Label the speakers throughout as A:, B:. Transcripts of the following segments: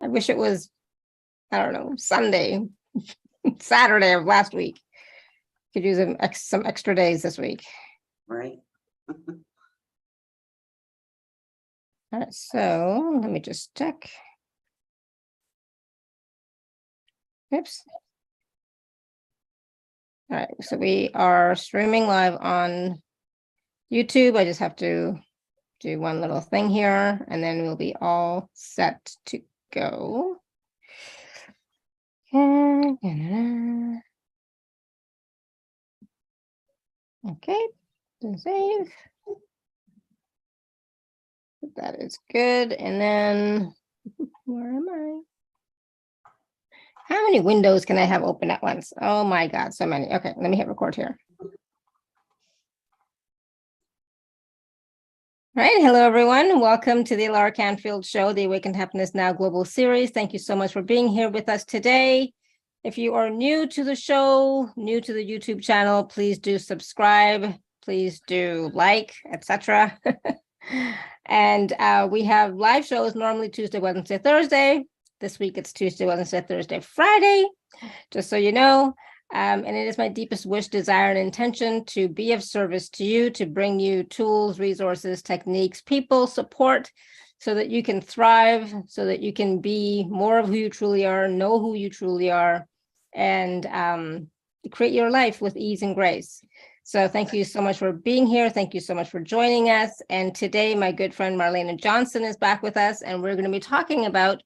A: I wish it was, I don't know, Sunday, Saturday of last week. Could use some extra days this week.
B: Right.
A: All right, so let me just check. Oops. All right, so we are streaming live on YouTube. I just have to do one little thing here, and then we'll be all set to go. Okay, save. That is good. And then, where am I? How many windows can I have open at once? Oh my God, so many. Okay, let me hit record here. All right, hello everyone. Welcome to the Laura Canfield Show, the Awakened Happiness Now Global Series. Thank you so much for being here with us today. If you are new to the show, new to the YouTube channel, please do subscribe, please do like, etc. And we have live shows normally Tuesday, Wednesday, Thursday. This week it's Tuesday, Wednesday, Thursday, Friday, just so you know. And it is my deepest wish, desire, and intention to be of service to you, to bring you tools, resources, techniques, people, support, so that you can thrive, so that you can be more of who you truly are, know who you truly are, and create your life with ease and grace. So thank you so much for being here. Thank you so much for joining us. And today, my good friend Marlenea Johnson is back with us, and we're going to be talking about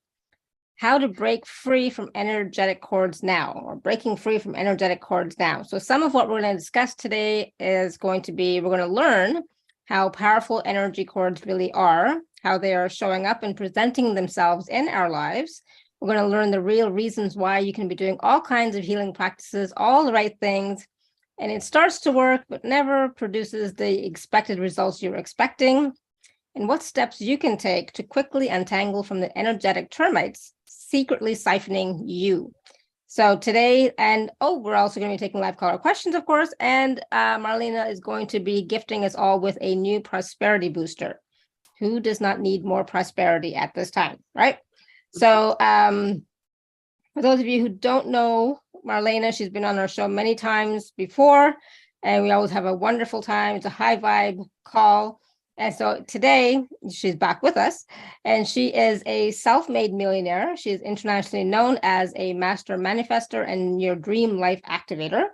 A: how to break free from energetic cords now, or breaking free from energetic cords now. So some of what we're going to discuss today is going to be, we're going to learn how powerful energy cords really are, how they are showing up and presenting themselves in our lives. We're going to learn the real reasons why you can be doing all kinds of healing practices, all the right things, and it starts to work, but never produces the expected results you're expecting, and what steps you can take to quickly untangle from the energetic termites secretly siphoning you. So today, and we're also going to be taking live caller questions, of course, and Marlenea is going to be gifting us all with a new prosperity booster. Who does not need more prosperity at this time, right? So for those of you who don't know Marlenea, she's been on our show many times before, and we always have a wonderful time. It's a high vibe call. And so today she's back with us, and she is a self-made millionaire. She is internationally known as a master manifestor and your dream life activator.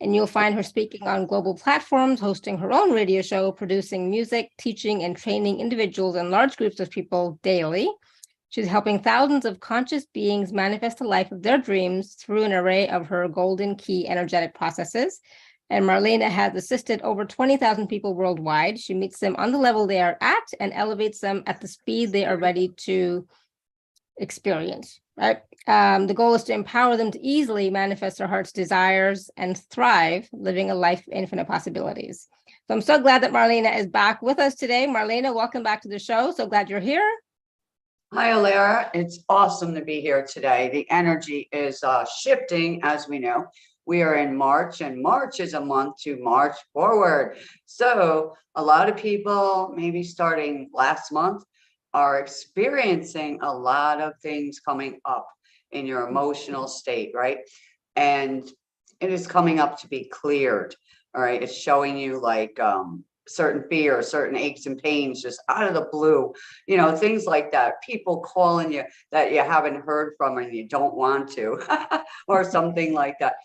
A: And you'll find her speaking on global platforms, hosting her own radio show, producing music, teaching and training individuals and large groups of people daily. She's helping thousands of conscious beings manifest the life of their dreams through an array of her golden key energetic processes. And Marlenea has assisted over 20,000 people worldwide. She meets them on the level they are at and elevates them at the speed they are ready to experience, right? The goal is to empower them to easily manifest their heart's desires and thrive, living a life of infinite possibilities. So I'm so glad that Marlenea is back with us today. Marlenea, welcome back to the show. So glad you're here.
B: Hi, Lara. It's awesome to be here today. The energy is shifting, as we know. We are in March, and March is a month to march forward. So a lot of people, maybe starting last month, are experiencing a lot of things coming up in your emotional state, right? And it is coming up to be cleared, all right? It's showing you like certain fear, certain aches and pains just out of the blue, you know, things like that. People calling you that you haven't heard from and you don't want to, or something like that.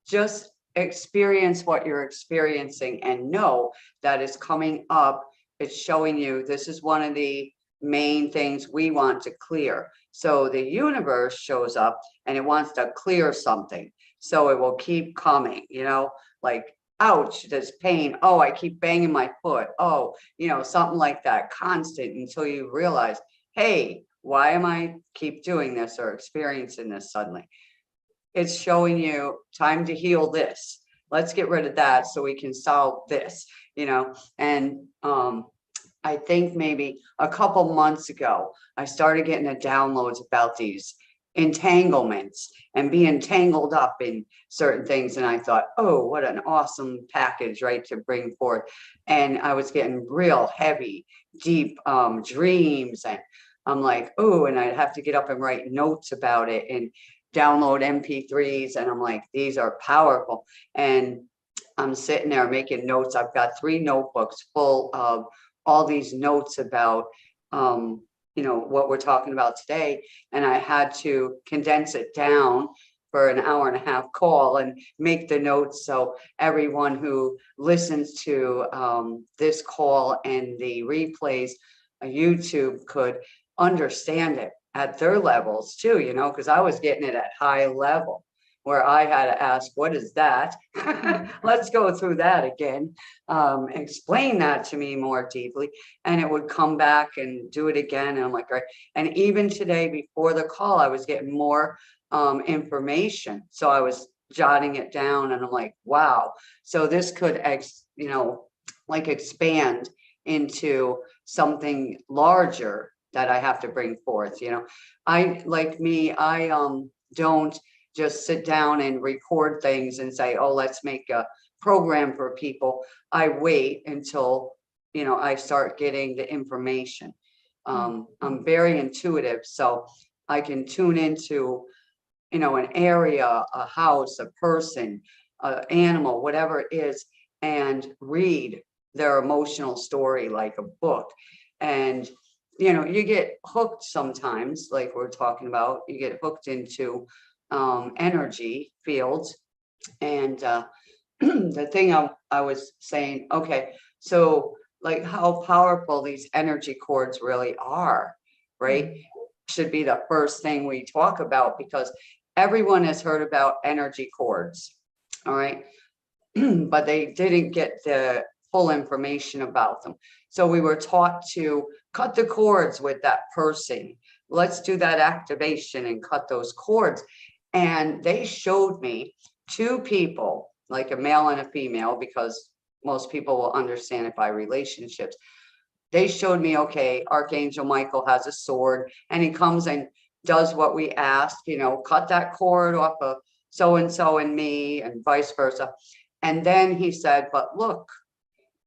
B: Just experience what you're experiencing and know that is coming up. It's showing you this is one of the main things we want to clear. So the universe shows up and it wants to clear something. So it will keep coming, you know, like, ouch, there's pain. Oh, I keep banging my foot. Oh, you know, something like that, constant, until you realize, hey, why am I keep doing this or experiencing this suddenly? It's showing you time to heal this. Let's get rid of that so we can solve this, you know. And I think maybe a couple months ago, I started getting the downloads about these entanglements and being tangled up in certain things. And I thought, oh, what an awesome package, right, to bring forth. And I was getting real heavy, deep dreams and I'm like, oh, and I'd have to get up and write notes about it and download MP3s. And I'm like, these are powerful. And I'm sitting there making notes. I've got 3 notebooks full of all these notes about, what we're talking about today. And I had to condense it down for an hour and a half call and make the notes so everyone who listens to this call and the replays on YouTube could understand it at their levels too, because I was getting it at high level where I had to ask, what is that? Let's go through that again. Explain that to me more deeply. And it would come back and do it again. And I'm like, right. And even today before the call, I was getting more information. So I was jotting it down and I'm like, wow. So this could, expand into something larger that I have to bring forth. I don't just sit down and record things and say, oh, let's make a program for people. I wait until, I start getting the information. I'm very intuitive, so I can tune into, an area, a house, a person, an animal, whatever it is, and read their emotional story like a book. And, you get hooked sometimes, like we're talking about, you get hooked into energy fields. And the thing I was saying, okay, so like how powerful these energy cords really are, right? Should be the first thing we talk about, because everyone has heard about energy cords, all right? But they didn't get the full information about them. So we were taught to cut the cords with that person. Let's do that activation and cut those cords. And they showed me 2 people, like a male and a female, because most people will understand it by relationships. They showed me, okay, Archangel Michael has a sword and he comes and does what we asked, cut that cord off of so-and-so and me and vice versa. And then he said, but look,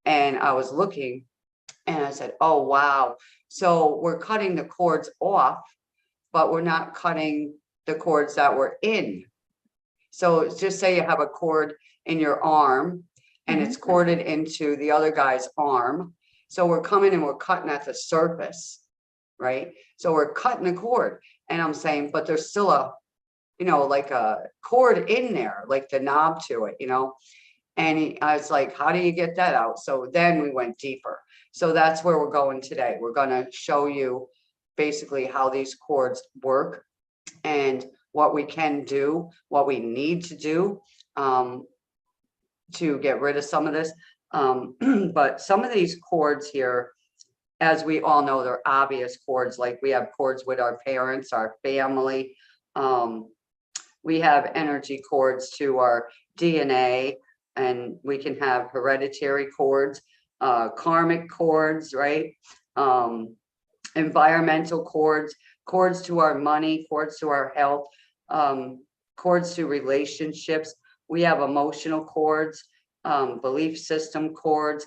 B: and I was looking and I said, oh, wow. So we're cutting the cords off, but we're not cutting the cords that were in. So just say you have a cord in your arm and it's corded into the other guy's arm. So we're coming and we're cutting at the surface, right? So we're cutting the cord. And I'm saying, but there's still a, like a cord in there, like the knob to it, And I was like, how do you get that out? So then we went deeper. So that's where we're going today. We're going to show you basically how these cords work and what we can do, what we need to do to get rid of some of this. But some of these cords here, as we all know, they're obvious cords. Like we have cords with our parents, our family. We have energy cords to our DNA, and we can have hereditary cords, karmic cords, right? Environmental cords, cords to our money, cords to our health, cords to relationships. We have emotional cords, belief system cords,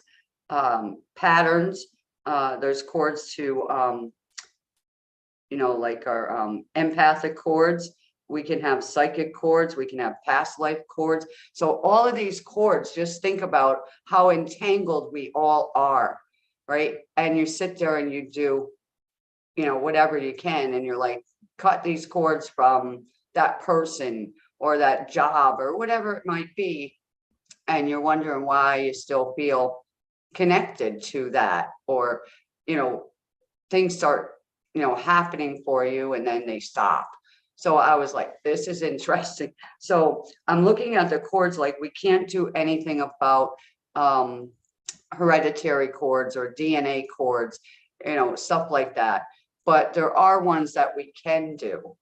B: patterns. There's cords to, like our empathic cords. We can have psychic cords. We can have past life cords. So all of these cords, just think about how entangled we all are, right? And you sit there and you do, whatever you can, and you're like, cut these cords from that person or that job or whatever it might be. And you're wondering why you still feel connected to that, or, things start, happening for you and then they stop. So I was like, this is interesting. So I'm looking at the cords, like we can't do anything about hereditary cords or DNA cords, stuff like that. But there are ones that we can do.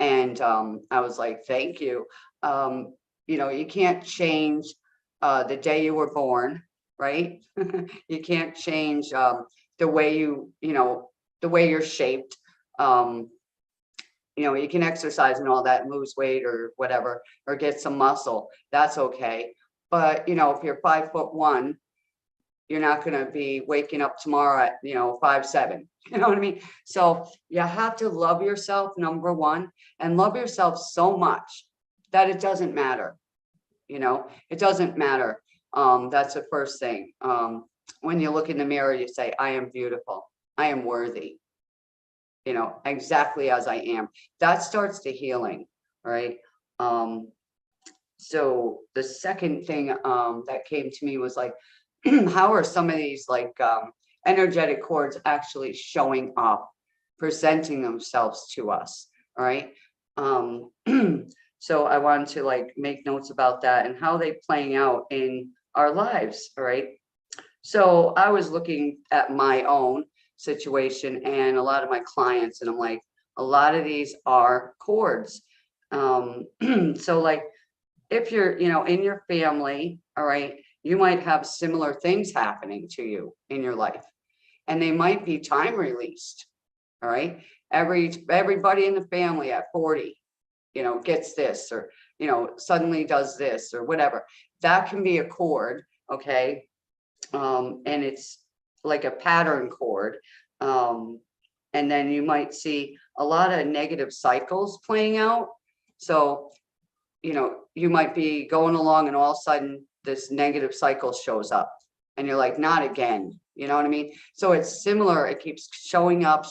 B: And I was like, thank you. You can't change the day you were born, right? You can't change the way the way you're shaped. You can exercise and all that and lose weight or whatever, or get some muscle. That's okay. But, if you're 5'1", you're not going to be waking up tomorrow at, 5-7. You know what I mean? So you have to love yourself, number one, and love yourself so much that it doesn't matter. It doesn't matter. That's the first thing. When you look in the mirror, you say, I am beautiful. I am worthy, exactly as I am. That starts the healing, right? So the second thing that came to me was like, how are some of these like energetic cords actually showing up, presenting themselves to us? All right. So I wanted to like make notes about that and how they playing out in our lives. All right. So I was looking at my own situation and a lot of my clients, and I'm like, a lot of these are cords. So like, if you're, in your family, all right, you might have similar things happening to you in your life, and they might be time released. All right. Everybody in the family at 40, gets this, or, suddenly does this or whatever. That can be a cord. Okay. And it's like a pattern cord. And then you might see a lot of negative cycles playing out. So, you might be going along and all of a sudden this negative cycle shows up and you're like, not again. You know what I mean? So it's similar. It keeps showing up,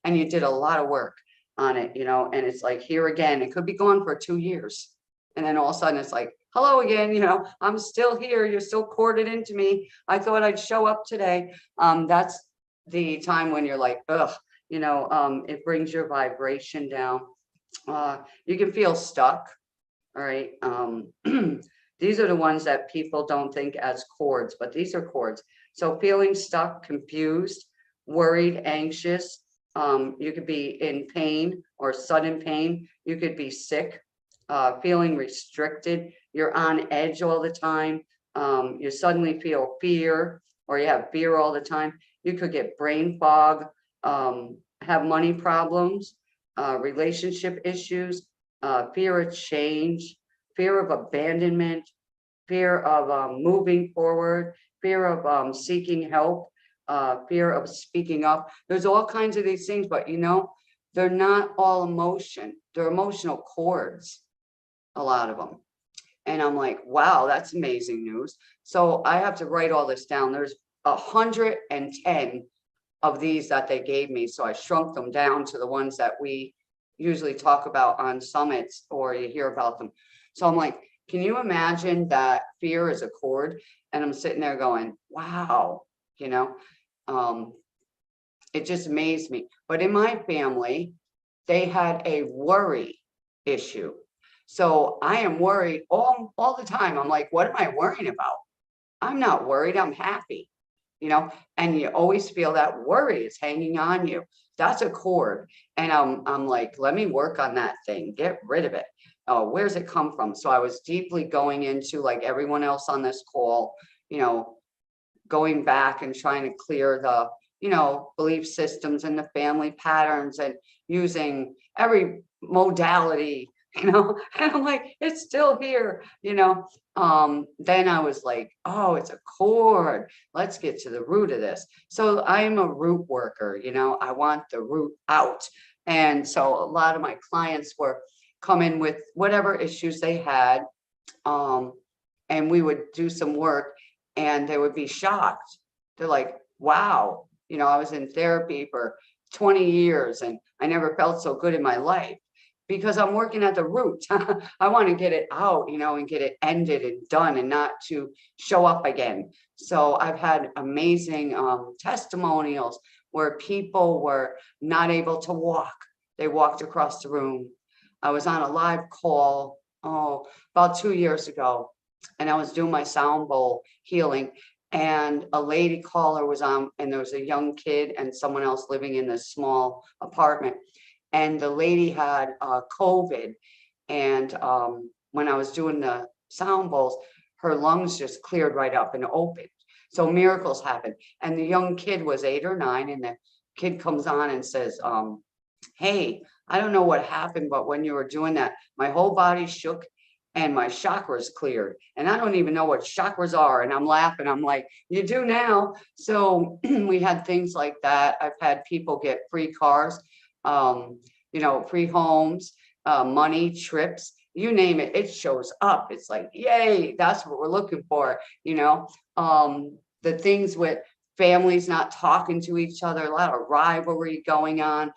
B: and you did a lot of work on it, and it's like, here again, it could be gone for 2 years. And then all of a sudden it's like, hello again, I'm still here. You're still corded into me. I thought I'd show up today. That's the time when you're like, ugh, it brings your vibration down. You can feel stuck. All right. These are the ones that people don't think as cords, but these are cords. So feeling stuck, confused, worried, anxious. You could be in pain or sudden pain. You could be sick, feeling restricted. You're on edge all the time. You suddenly feel fear, or you have fear all the time. You could get brain fog, have money problems, relationship issues, fear of change, fear of abandonment, fear of moving forward, fear of seeking help, fear of speaking up. There's all kinds of these things, but they're not all emotion. They're emotional cords, a lot of them. And I'm like, wow, that's amazing news. So I have to write all this down. There's 110 of these that they gave me. So I shrunk them down to the ones that we usually talk about on summits, or you hear about them. So I'm like, can you imagine that fear is a cord? And I'm sitting there going, wow, it just amazed me. But in my family, they had a worry issue. So I am worried all the time. I'm like, what am I worrying about? I'm not worried. I'm happy, and you always feel that worry is hanging on you. That's a cord. And I'm like, let me work on that thing. Get rid of it. Oh, where's it come from? So I was deeply going into, like everyone else on this call, going back and trying to clear the, belief systems and the family patterns, and using every modality, and I'm like, it's still here, then I was like, oh, it's a cord. Let's get to the root of this. So I'm a root worker, I want the root out. And so a lot of my clients were coming with whatever issues they had. And we would do some work and they would be shocked. They're like, wow, I was in therapy for 20 years and I never felt so good in my life, because I'm working at the root. I want to get it out, and get it ended and done, and not to show up again. So I've had amazing testimonials where people were not able to walk. They walked across the room. I was on a live call, about 2 years ago, and I was doing my sound bowl healing, and a lady caller was on, and there was a young kid and someone else living in this small apartment. And the lady had COVID. And when I was doing the sound bowls, her lungs just cleared right up and opened. So miracles happened. And the young kid was 8 or 9. And the kid comes on and says, hey, I don't know what happened, but when you were doing that, my whole body shook and my chakras cleared. And I don't even know what chakras are. And I'm laughing. I'm like, you do now. So we had things like that. I've had people get free cars, free homes, money, trips, you name it, it shows up. It's like, yay, that's what we're looking for. The things with families not talking to each other, a lot of rivalry going on,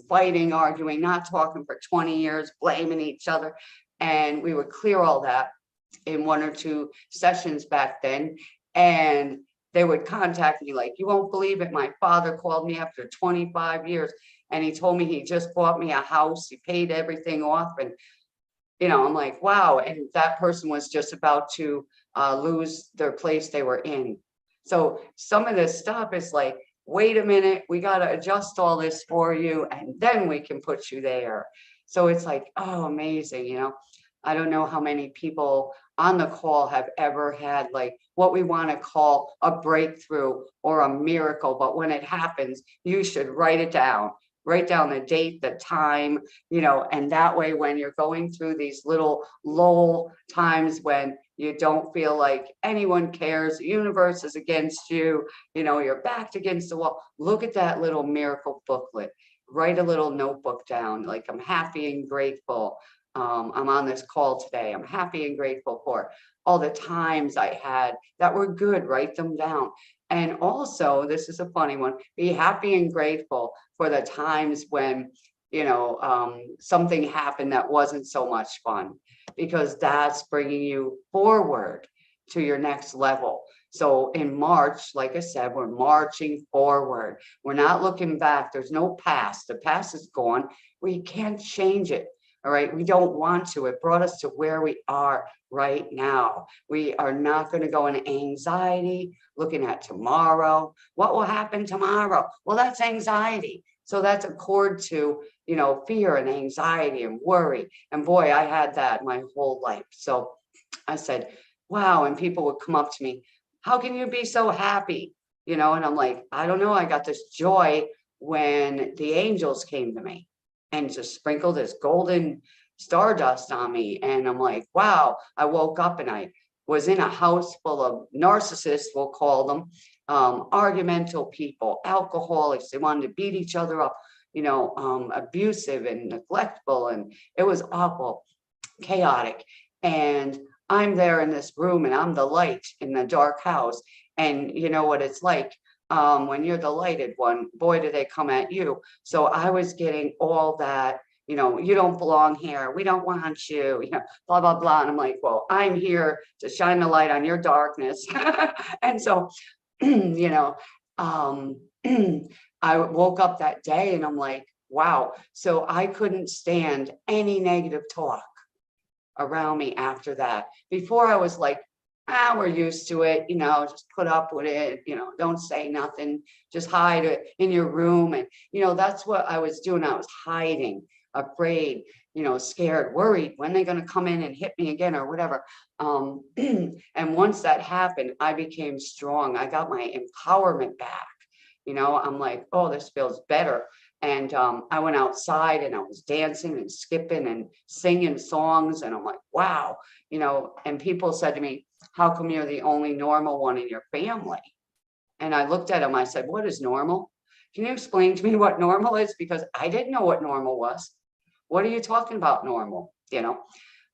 B: fighting, arguing, not talking for 20 years, blaming each other. And we would clear all that in 1 or 2 sessions back then. And they would contact me like, you won't believe it. My father called me after 25 years and he told me he just bought me a house. He paid everything off. And, I'm like, wow. And that person was just about to lose their place they were in. So some of this stuff is like, wait a minute, we got to adjust all this for you and then we can put you there. So it's like, oh, amazing. I don't know how many people on the call have ever had like what we want to call a breakthrough or a miracle. But when it happens, you should write it down. Write down the date, the time, and that way when you're going through these little lull times when you don't feel like anyone cares, the universe is against you, you're backed against the wall, look at that little miracle booklet, write a little notebook down, like I'm happy and grateful. I'm on this call today. I'm happy and grateful for all the times I had that were good, write them down. And also, this is a funny one, be happy and grateful for the times when, something happened that wasn't so much fun, because that's bringing you forward to your next level. So in March, like I said, we're marching forward. We're not looking back. There's no past. The past is gone. We can't change it. All right. We don't want to. It brought us to where we are right now. We are not going to go into anxiety, looking at tomorrow. What will happen tomorrow? Well, that's anxiety. So that's a chord to, fear and anxiety and worry. And boy, I had that my whole life. So I said, wow. And people would come up to me, how can you be so happy? And I'm like, I don't know. I got this joy when the angels came to me and just sprinkled this golden stardust on me. And I'm like, wow, I woke up and I was in a house full of narcissists, we'll call them, argumental people, alcoholics. They wanted to beat each other up, abusive and neglectful. And it was awful, chaotic. And I'm there in this room and I'm the light in the dark house. And you know what it's like. When you're the lighted one, boy, do they come at you. So I was getting all that, you don't belong here. We don't want you, blah, blah, blah. And I'm like, well, I'm here to shine the light on your darkness. And so, I woke up that day and I'm like, wow. So I couldn't stand any negative talk around me after that. Before I was like, we're used to it, just put up with it, don't say nothing, just hide it in your room. And, that's what I was doing. I was hiding, afraid, scared, worried, when they're going to come in and hit me again or whatever. And once that happened, I became strong. I got my empowerment back. I'm like, oh, this feels better. And I went outside and I was dancing and skipping and singing songs. And I'm like, wow, and people said to me, how come you're the only normal one in your family? And I looked at him, I said, what is normal? Can you explain to me what normal is? Because I didn't know what normal was. What are you talking about normal?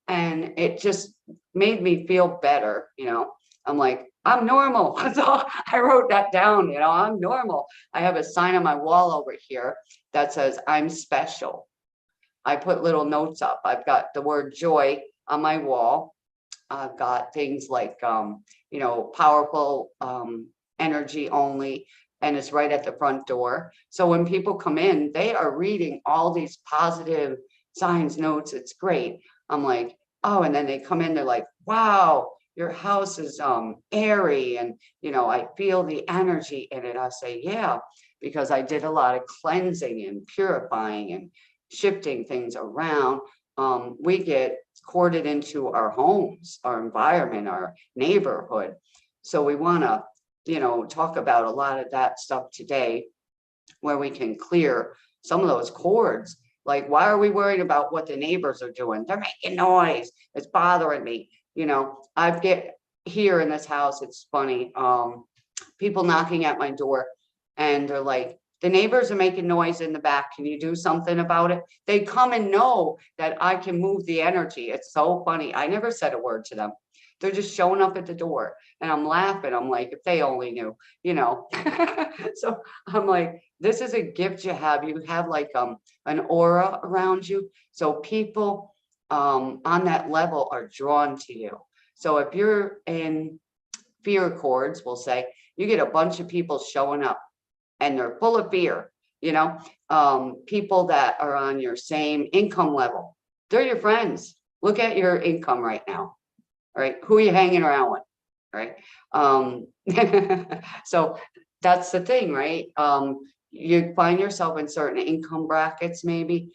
B: And it just made me feel better. I'm like, I'm normal. So I wrote that down, I'm normal. I have a sign on my wall over here that says I'm special. I put little notes up. I've got the word joy on my wall. I've got things like, powerful energy only, and it's right at the front door. So when people come in, they are reading all these positive signs, notes. It's great. I'm like, oh, and then they come in, they're like, wow, your house is airy. And, I feel the energy in it. I say, yeah, because I did a lot of cleansing and purifying and shifting things around. We get corded into our homes, our environment, our neighborhood. So we want to, talk about a lot of that stuff today, where we can clear some of those cords Like, why are we worried about what the neighbors are doing? They're making noise. It's bothering me. I get here in this house. It's funny. People knocking at my door and they're like, the neighbors are making noise in the back. Can you do something about it? They come and know that I can move the energy. It's so funny. I never said a word to them. They're just showing up at the door and I'm laughing. I'm like, if they only knew, So I'm like, this is a gift you have. You have like an aura around you. So people on that level are drawn to you. So if you're in fear chords, we'll say, you get a bunch of people showing up and they're full of fear, people that are on your same income level. They're your friends. Look at your income right now. Right? Who are you hanging around with? Right? So that's the thing, right? You find yourself in certain income brackets, maybe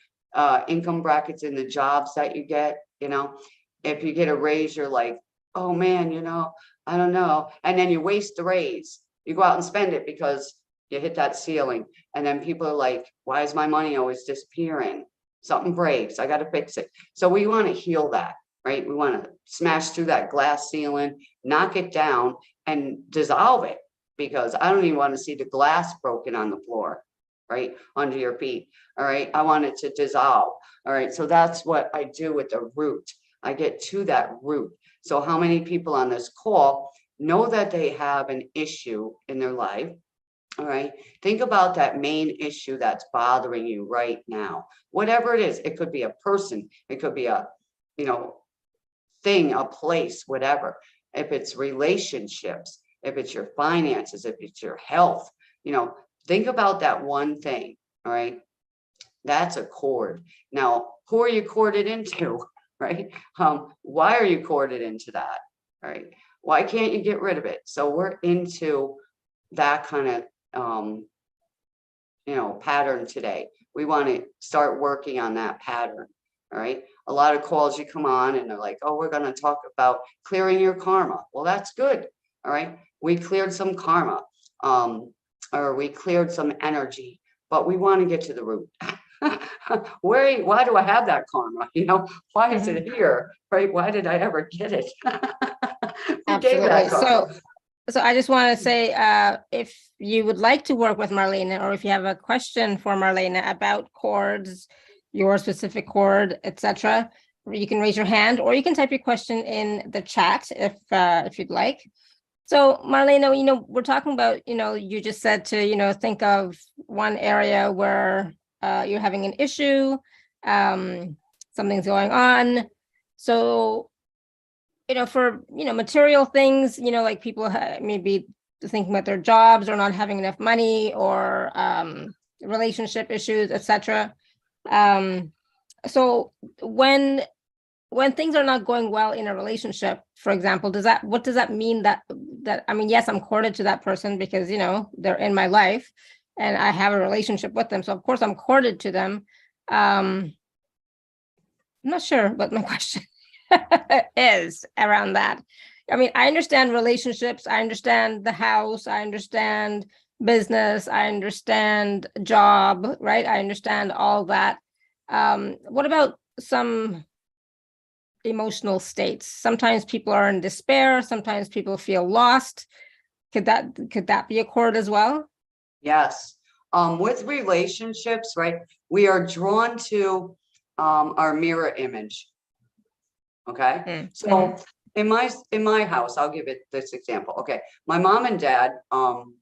B: income brackets in the jobs that you get, if you get a raise, you're like, oh man, I don't know. And then you waste the raise. You go out and spend it because you hit that ceiling. And then people are like, why is my money always disappearing? Something breaks. I got to fix it. So we want to heal that. Right? We want to smash through that glass ceiling, knock it down and dissolve it, because I don't even want to see the glass broken on the floor, right? Under your feet. All right. I want it to dissolve. All right. So that's what I do with the root. I get to that root. So how many people on this call know that they have an issue in their life? All right. Think about that main issue that's bothering you right now. Whatever it is, it could be a person, it could be a, thing, a place, whatever. If it's relationships, if it's your finances, if it's your health, think about that one thing. All right. That's a cord. Now, who are you corded into? Right? Why are you corded into that? Right? Why can't you get rid of it? So we're into that kind of pattern today. We want to start working on that pattern. All right. A lot of calls you come on and they're like, oh, we're going to talk about clearing your karma. Well, that's good. All right. We cleared some karma, or we cleared some energy, but we want to get to the root. Why do I have that karma? Why is it here? Right? Why did I ever get it? Who gave that karma?
A: So I just want to say, if you would like to work with Marlenea, or if you have a question for Marlenea about chords, your specific chord, etc., you can raise your hand, or you can type your question in the chat if you'd like. So Marlenea, we're talking about, you just said to, think of one area where you're having an issue, something's going on. So, for, material things, like people maybe thinking about their jobs or not having enough money, or relationship issues, etc. So when things are not going well in a relationship, for example, what does that mean? That yes, I'm corded to that person because, they're in my life and I have a relationship with them. So of course I'm corded to them. I'm not sure what my question is around that. I understand relationships. I understand the house. I understand business. I understand job, right? I understand all that. What about some emotional states? Sometimes people are in despair. Sometimes people feel lost. Could that be a chord as well?
B: Yes. With relationships, right? We are drawn to our mirror image. Okay. So in my house, I'll give it this example. Okay. My mom and dad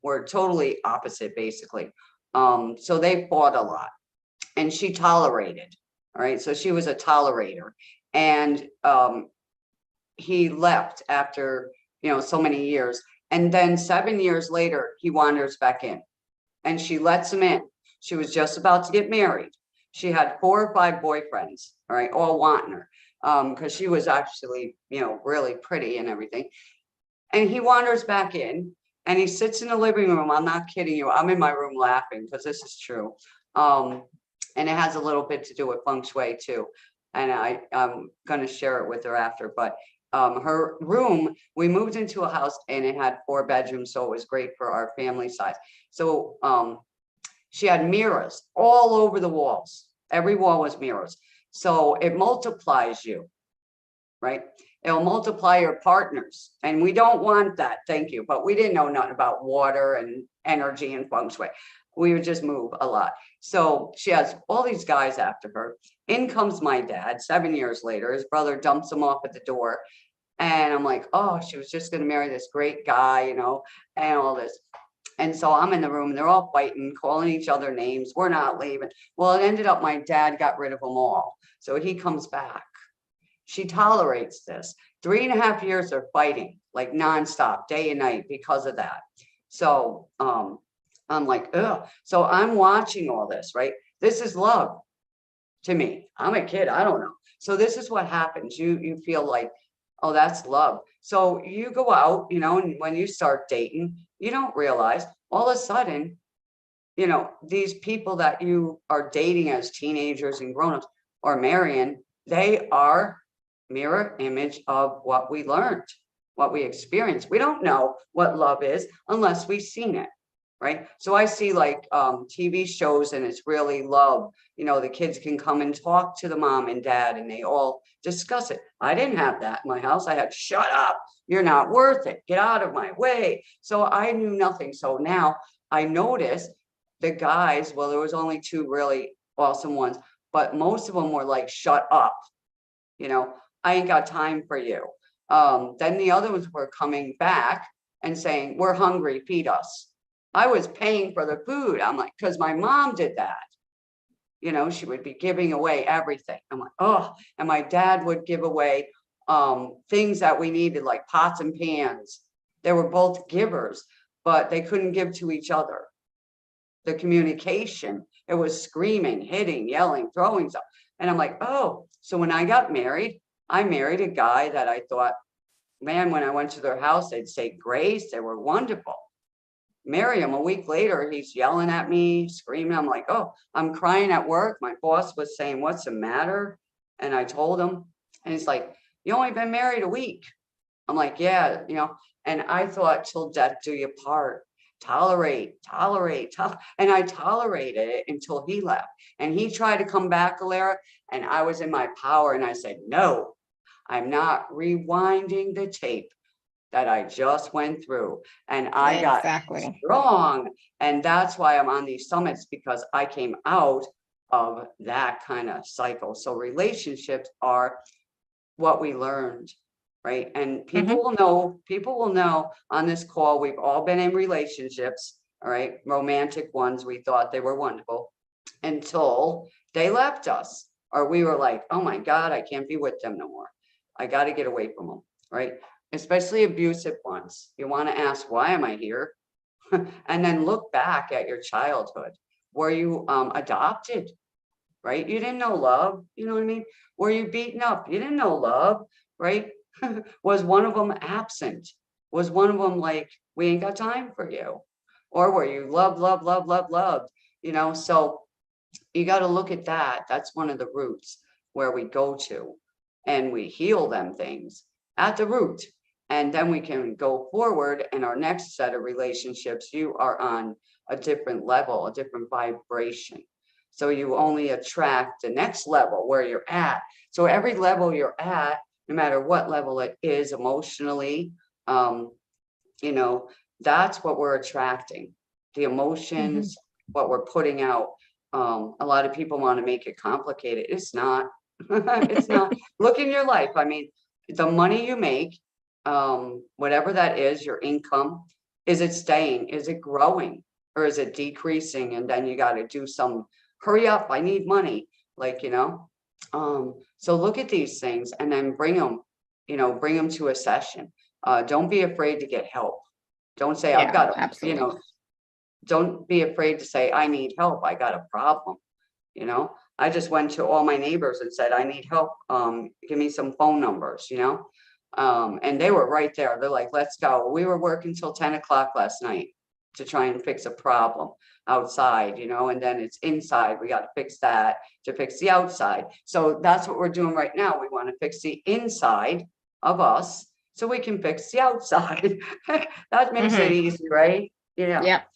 B: were totally opposite, basically. So they fought a lot. And she tolerated. All right. So she was a tolerator. And he left after, so many years. And then 7 years later, he wanders back in and she lets him in. She was just about to get married. She had 4 or 5 boyfriends, all right, all wanting her because she was actually, really pretty and everything. And he wanders back in and he sits in the living room. I'm not kidding you. I'm in my room laughing because this is true. And it has a little bit to do with feng shui too. And I'm going to share it with her after, but her room, we moved into a house and it had 4 bedrooms. So it was great for our family size. So she had mirrors all over the walls. Every wall was mirrors. So it multiplies you, right? It'll multiply your partners. And we don't want that. Thank you. But we didn't know nothing about water and energy and feng shui. We would just move a lot. So she has all these guys after her. In comes my dad 7 years later. His brother dumps him off at the door. And I'm like, oh, she was just going to marry this great guy, you know, and all this. And so I'm in the room and they're all fighting, calling each other names. We're not leaving. Well, it ended up my dad got rid of them all. So he comes back. She tolerates this. 3.5 years of fighting, like nonstop, day and night because of that. So I'm like, ugh. So I'm watching all this, right? This is love to me. I'm a kid. I don't know. So this is what happens. You feel like, oh, that's love. So you go out, you know, and when you start dating, you don't realize all of a sudden, you know, these people that you are dating as teenagers and grown-ups or marrying, they are mirror image of what we learned, what we experienced. We don't know what love is unless we've seen it, right? So I see like TV shows and it's really love. You know, the kids can come and talk to the mom and dad and they all discuss it. I didn't have that in my house. I had, shut up, you're not worth it, get out of my way. So I knew nothing. So now I noticed the guys, well, there was only 2 really awesome ones, but most of them were like, shut up, you know, I ain't got time for you. Then the other ones were coming back and saying, we're hungry, feed us. I was paying for the food. I'm like, because my mom did that. You know, she would be giving away everything. I'm like, oh, and my dad would give away things that we needed, like pots and pans. They were both givers, but they couldn't give to each other. The communication, it was screaming, hitting, yelling, throwing stuff. And I'm like, oh, so when I got married, I married a guy that I thought, man, when I went to their house, they'd say grace. They were wonderful. Marry him a week later, he's yelling at me, screaming. I'm like, oh, I'm crying at work. My boss was saying, what's the matter? And I told him, and he's like, you only been married a week. I'm like, yeah, you know, and I thought till death do you part. Tolerate. And I tolerated it until he left. And he tried to come back, Alara, and I was in my power. And I said, no, I'm not rewinding the tape that I just went through. And I got strong. And that's why I'm on these summits, because I came out of that kind of cycle. So relationships are what we learned, right? And people will know on this call, we've all been in relationships, all right, romantic ones. We thought they were wonderful until they left us, or we were like, oh my God, I can't be with them no more. I got to get away from them, right? Especially abusive ones. You want to ask, why am I here? And then look back at your childhood. Were you adopted, right? You didn't know love, you know what I mean? Were you beaten up? You didn't know love, right? Was one of them absent? Was one of them like, we ain't got time for you? Or were you loved, you know? So you got to look at that. That's one of the roots where we go to, and we heal them things at the root. And then we can go forward in our next set of relationships. You are on a different level, a different vibration. So you only attract the next level where you're at. So every level you're at, no matter what level it is emotionally, you know, that's what we're attracting. The emotions, what we're putting out. A lot of people want to make it complicated. It's not. It's not. Look in your life. I mean, the money you make, whatever that is, your income, is it staying? Is it growing? Or is it decreasing? And then you got to do some, hurry up, I need money. Like, you know, so look at these things and then bring them, you know, bring them to a session. Don't be afraid to get help. Don't say, I've got to, you know, don't be afraid to say, I need help. I got a problem. You know, I just went to all my neighbors and said, I need help. Give me some phone numbers, you know, and they were right there. They're like, let's go. We were working till 10 o'clock last night to try and fix a problem outside, you know, and then it's inside. We got to fix that to fix the outside. So that's what we're doing right now. We want to fix the inside of us so we can fix the outside. That makes it easy, right? Yeah.
A: Yep.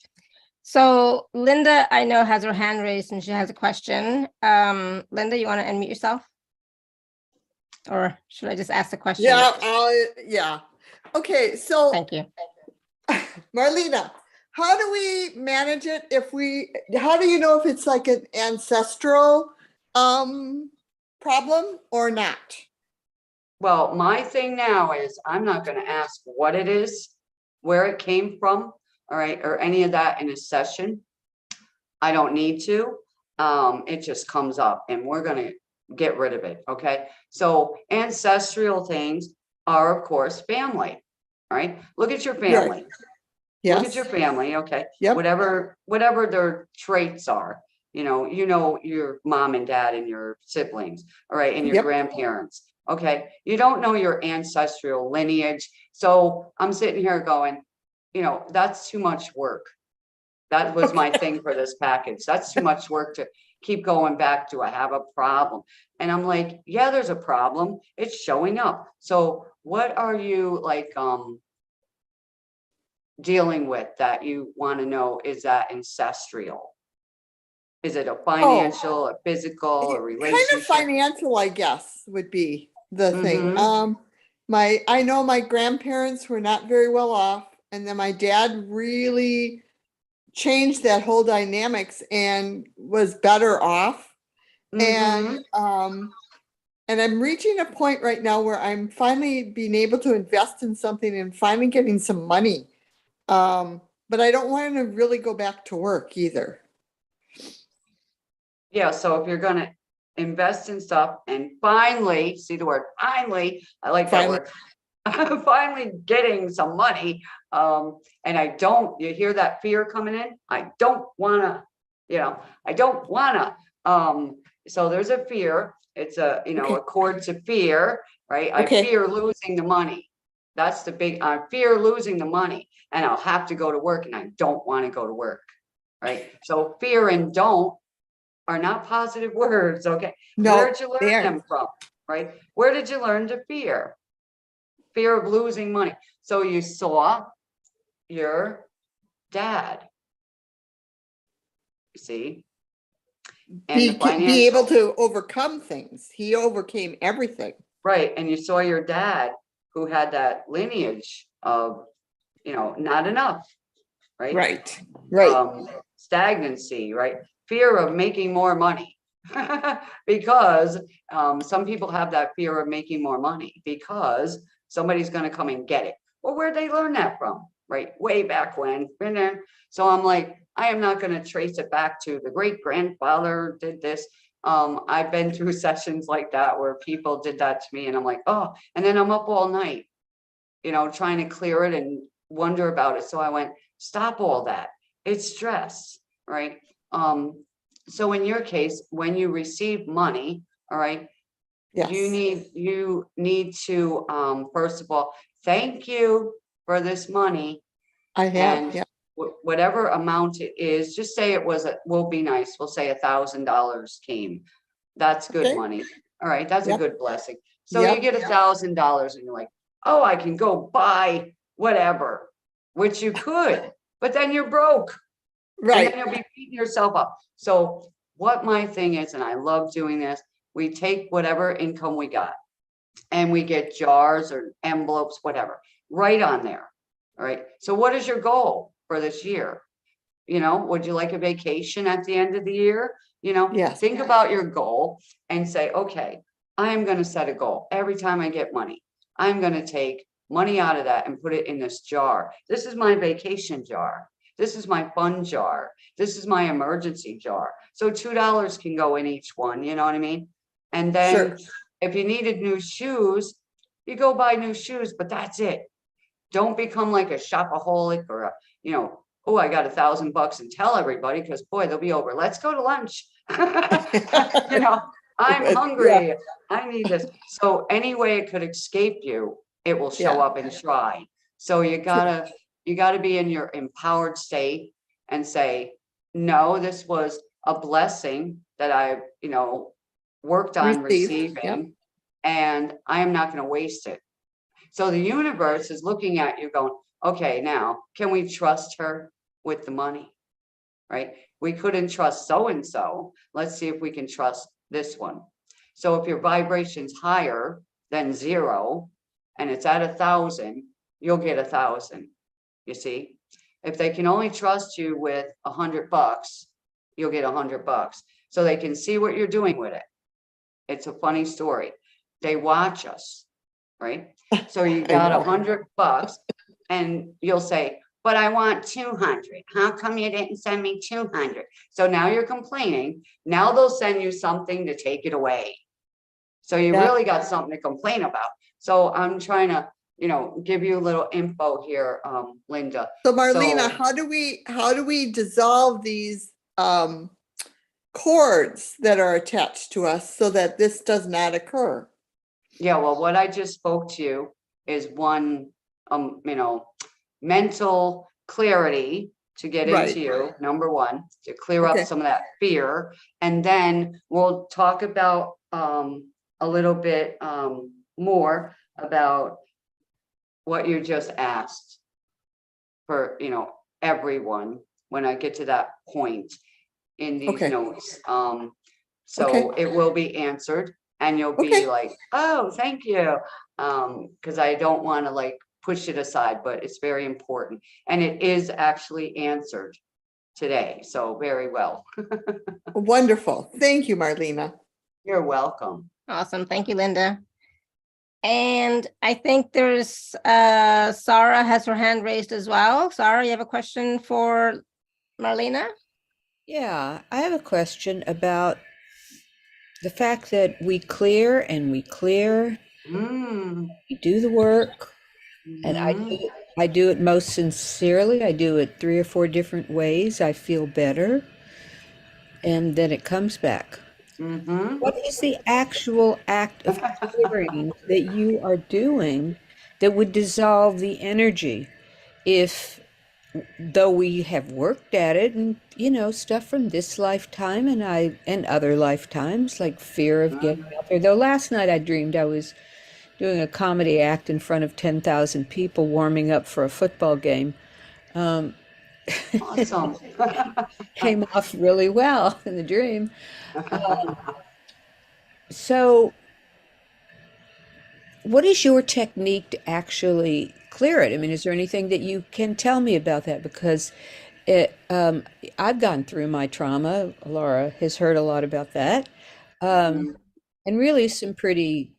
A: So Linda, I know, has her hand raised and she has a question. Linda, you want to unmute yourself? Or should I just ask the question?
C: Yeah. Okay, so
A: Thank you.
C: Marlena, how do we manage it how do you know if it's like an ancestral problem or not?
B: Well, my thing now is I'm not going to ask what it is, where it came from, all right, or any of that in a session. I don't need to. It just comes up and we're going to get rid of it. Okay. So ancestral things are, of course, family. All right. Look at your family.
C: Right. Yes.
B: Look at your family. Okay.
C: Yep.
B: Whatever their traits are, you know, your mom and dad and your siblings. All right. And your
C: Yep.
B: grandparents. Okay. You don't know your ancestral lineage. So I'm sitting here going, you know, that's too much work. That was my thing for this package. That's too much work to keep going back to. I have a problem. And I'm like, yeah, there's a problem. It's showing up. So what are you like dealing with that you want to know? Is that ancestral? Is it a financial, a physical, a relationship?
C: Kind of financial, I guess, would be the thing.
B: Mhm.
C: I know my grandparents were not very well off, and then my dad really changed that whole dynamics and was better off.
B: Mhm.
C: And I'm reaching a point right now where I'm finally being able to invest in something and finally getting some money. But I don't want to really go back to work either.
B: Yeah, so if you're gonna invest in stuff and finally, see the word finally, I like that
C: Finally.
B: word. Finally getting some money. And you hear that fear coming in? I don't wanna, I don't wanna. So there's a fear. It's a,
C: Okay.
B: a chord to fear, right? I
C: Okay.
B: fear losing the money. That's the big, I fear losing the money and I'll have to go to work and I don't want to go to work, right? So fear and don't are not positive words, okay?
C: No,
B: Where'd you
C: they
B: learn
C: aren't.
B: them from, right? Where did you learn to fear? Fear of losing money. So you saw your dad, you see, and the
C: Be able
B: financial,
C: to overcome things. He overcame everything.
B: right? And you saw your dad who had that lineage of, not enough, right?
C: Right.
B: Stagnancy, right? Fear of making more money. Because some people have that fear of making more money because somebody's going to come and get it. Well, where'd they learn that from? Right? Way back when. So I'm like, I am not going to trace it back to the great grandfather did this. I've been through sessions like that where people did that to me and I'm like, oh, and then I'm up all night, trying to clear it and wonder about it. So I went, stop all that. It's stress, right? So in your case, when you receive money, all right,
C: Yes.
B: you need to first of all, thank you for this money.
C: I have.
B: And
C: Yeah.
B: whatever amount it is, just say it was, we'll be nice. We'll say $1,000 came. That's good
C: Okay.
B: money. All right. That's a
C: Yep.
B: good blessing. So you
C: Yep.
B: get $1,000 and you're like, oh, I can go buy whatever, which you could, but then you're broke. And then
C: Right.
B: you'll be beating yourself up. So what my thing is, and I love doing this, we take whatever income we got and we get jars or envelopes, whatever, right on there. All right. So what is your goal for this year? Would you like a vacation at the end of the year?
C: Yes.
B: Think about your goal and say, okay, I'm going to set a goal. Every time I get money, I'm going to take money out of that and put it in this jar. This is my vacation jar. This is my fun jar. This is my emergency jar. So $2 can go in each one. You know what I mean? And then
C: Sure.
B: if you needed new shoes, you go buy new shoes, but that's it. Don't become like a shopaholic or oh, I got $1,000 and tell everybody because boy, they'll be over. Let's go to lunch. I'm hungry.
C: Yeah.
B: I need this. So any way it could escape you, it will show up and try. So you gotta be in your empowered state and say, no, this was a blessing that I, worked on
C: Received. Yep.
B: receiving, and I am not going to waste it. So the universe is looking at you going, okay, now, can we trust her with the money? right? We couldn't trust so-and-so. Let's see if we can trust this one. So if your vibration's higher than 0 and it's at 1,000, you'll get 1,000. You see, if they can only trust you with $100, you'll get $100. So they can see what you're doing with it. It's a funny story. They watch us, right? So you got $100 and you'll say, but I want 200. How come you didn't send me 200? So now you're complaining. Now they'll send you something to take it away. So you really got something to complain about. So I'm trying to, give you a little info here, Linda.
C: So Marlena, how do we dissolve these cords that are attached to us so that this does not occur?
B: Yeah, well, what I just spoke to you is one, mental clarity to get into you, number one, to clear up some of that fear. And then we'll talk about a little bit more about what you just asked for, everyone when I get to that point in these notes. So it will be answered and you'll be like, oh, thank you. Because I don't want to like push it aside, but it's very important. And it is actually answered today. So very well.
C: Wonderful. Thank you, Marlena.
B: You're welcome.
A: Awesome. Thank you, Linda. And I think there's Sarah has her hand raised as well. Sarah, you have a question for Marlena?
D: Yeah, I have a question about the fact that we clear and we clear, we do the work, and I do it most sincerely. I do it 3 or 4 different ways. I feel better, and then it comes back. What is the actual act of clearing that you are doing that would dissolve the energy if, though we have worked at it and, stuff from this lifetime and other lifetimes, like fear of getting out there. Though last night I dreamed I was doing a comedy act in front of 10,000 people warming up for a football game.
B: Awesome.
D: Came off really well in the dream. So what is your technique to actually clear it? I mean, is there anything that you can tell me about that? Because I've gone through my trauma. Laura has heard a lot about that. And really some pretty,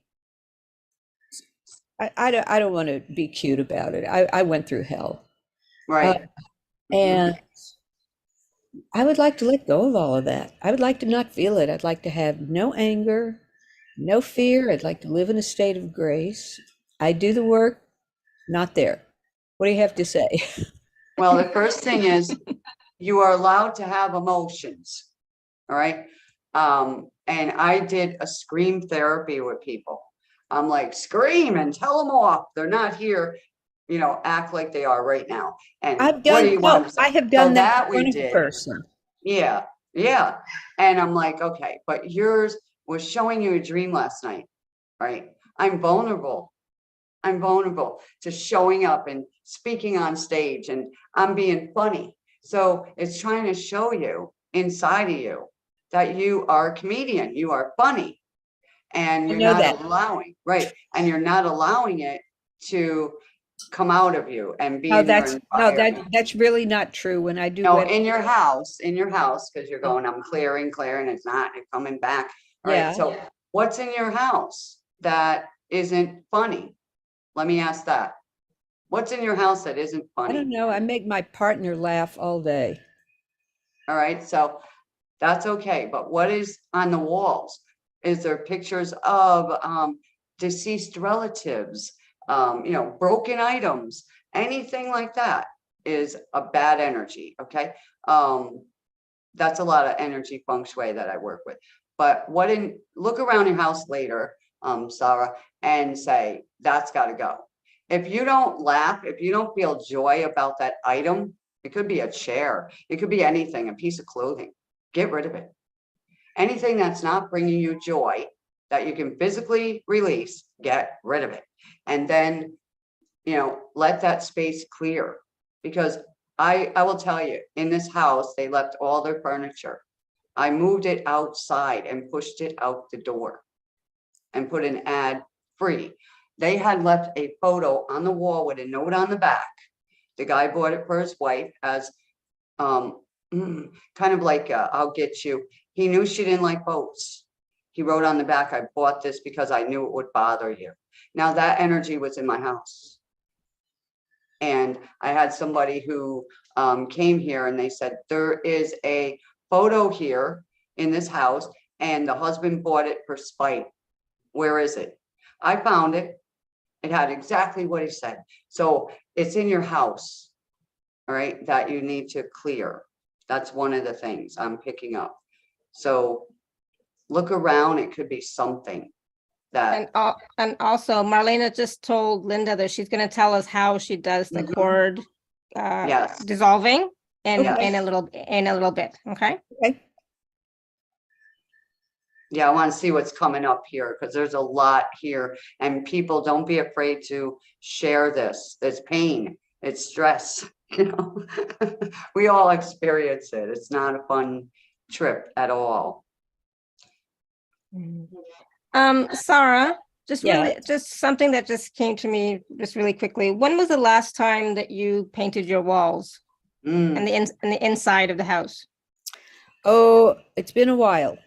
D: I don't want to be cute about it. I went through hell.
B: Right.
D: And I would like to let go of all of that. I would like to not feel it. I'd like to have no anger, no fear. I'd like to live in a state of grace. I do the work, not there. What do you have to say?
B: Well, the first thing is you are allowed to have emotions. All right. And I did a scream therapy with people. I'm like, scream and tell them off. They're not here. Act like they are right now. And
D: I've
B: what
D: done,
B: do you want?
D: I have done that
B: we
D: in front of
B: did.
D: a person.
B: Yeah. Yeah. And I'm like, okay, but yours was showing you a dream last night, right? I'm vulnerable. I'm vulnerable to showing up and speaking on stage, and I'm being funny. So it's trying to show you inside of you that you are a comedian, you are funny, and you're not allowing, right? And you're not allowing it to come out of you and be in your environment.
D: That's really not true. When I do
B: in your house, because you're going, I'm clearing, it's not coming back. All right. So what's in your house that isn't funny? Let me ask that. What's in your house that isn't funny?
D: I don't know. I make my partner laugh all day.
B: All right. So that's okay. But what is on the walls? Is there pictures of deceased relatives, broken items, anything like that is a bad energy. Okay. That's a lot of energy feng shui that I work with. But look around your house later, Sarah, and say, that's got to go. If you don't laugh, if you don't feel joy about that item, it could be a chair, it could be anything, a piece of clothing, get rid of it. Anything that's not bringing you joy that you can physically release, get rid of it. And then, let that space clear, because I will tell you, in this house, they left all their furniture. I moved it outside and pushed it out the door and put an ad free. They had left a photo on the wall with a note on the back. The guy bought it for his wife as kind of like, I'll get you. He knew she didn't like boats. He wrote on the back, I bought this because I knew it would bother you. Now that energy was in my house. And I had somebody who came here and they said, there is a photo here in this house and the husband bought it for spite. Where is it? I found it. It had exactly what he said. So it's in your house, all right, that you need to clear. That's one of the things I'm picking up. So look around. It could be something that.
A: And also Marlena just told Linda that she's going to tell us how she does the cord
B: Yes.
A: dissolving in
B: Yes.
A: a little bit. Okay.
D: Okay.
B: Yeah, I want to see what's coming up here because there's a lot here and people don't be afraid to share this. There's pain, it's stress, you know, we all experience it. It's not a fun trip at all.
A: Sarah,
D: Yeah.
A: just something that just came to me just really quickly. When was the last time that you painted your walls and the inside of the house?
D: Oh, it's been a while.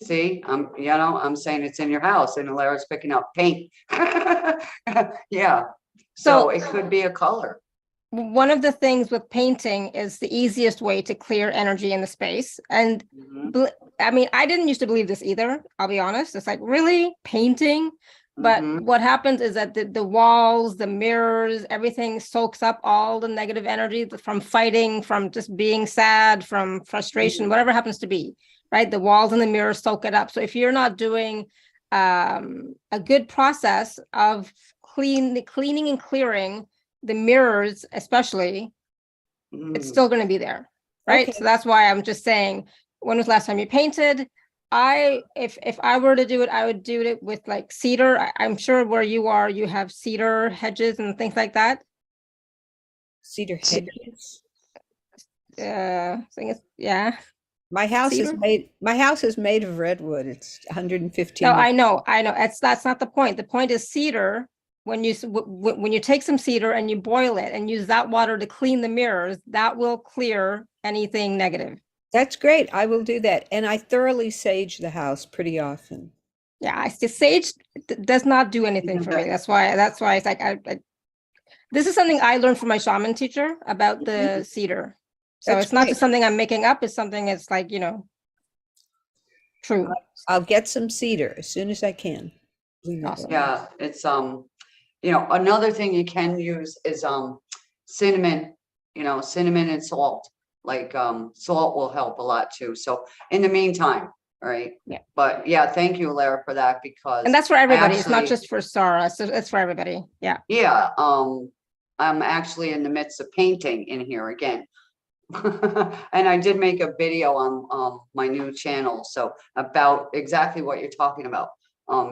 B: See, I'm saying it's in your house and Alara's picking up paint. Yeah. So it could be a color.
A: One of the things with painting is the easiest way to clear energy in the space. And I mean, I didn't used to believe this either. I'll be honest. It's like, really, painting? But what happens is that the walls, the mirrors, everything soaks up all the negative energy from fighting, from just being sad, from frustration, whatever happens to be, right? The walls and the mirrors soak it up. So if you're not doing a good process of cleaning and clearing the mirrors, especially, it's still going to be there, right?
D: Okay.
A: So that's why I'm just saying, when was the last time you painted? If I were to do it, I would do it with like cedar. I'm sure where you are, you have cedar hedges and things like that.
D: Cedar hedges.
A: Yeah.
D: My house
A: Cedar?
D: is made of redwood. It's 115.
A: No, I know. That's not the point. The point is cedar. When you take some cedar and you boil it and use that water to clean the mirrors, that will clear anything negative.
D: That's great. I will do that. And I thoroughly sage the house pretty often.
A: Yeah, sage does not do anything for me. That's why it's like this is something I learned from my shaman teacher about the cedar. So
D: That's
A: it's not
D: great.
A: just something I'm making up. It's something it's like, true.
D: I'll get some cedar as soon as I can.
A: Awesome.
B: Yeah, it's another thing you can use is cinnamon, cinnamon and salt. Like salt will help a lot too. So in the meantime, all right.
A: Yeah.
B: But yeah, thank you, Lara, for that because
A: and that's for everybody. It's not just for Sarah. So it's for everybody. Yeah.
B: Yeah. I'm actually in the midst of painting in here again. And I did make a video on my new channel. So about exactly what you're talking about,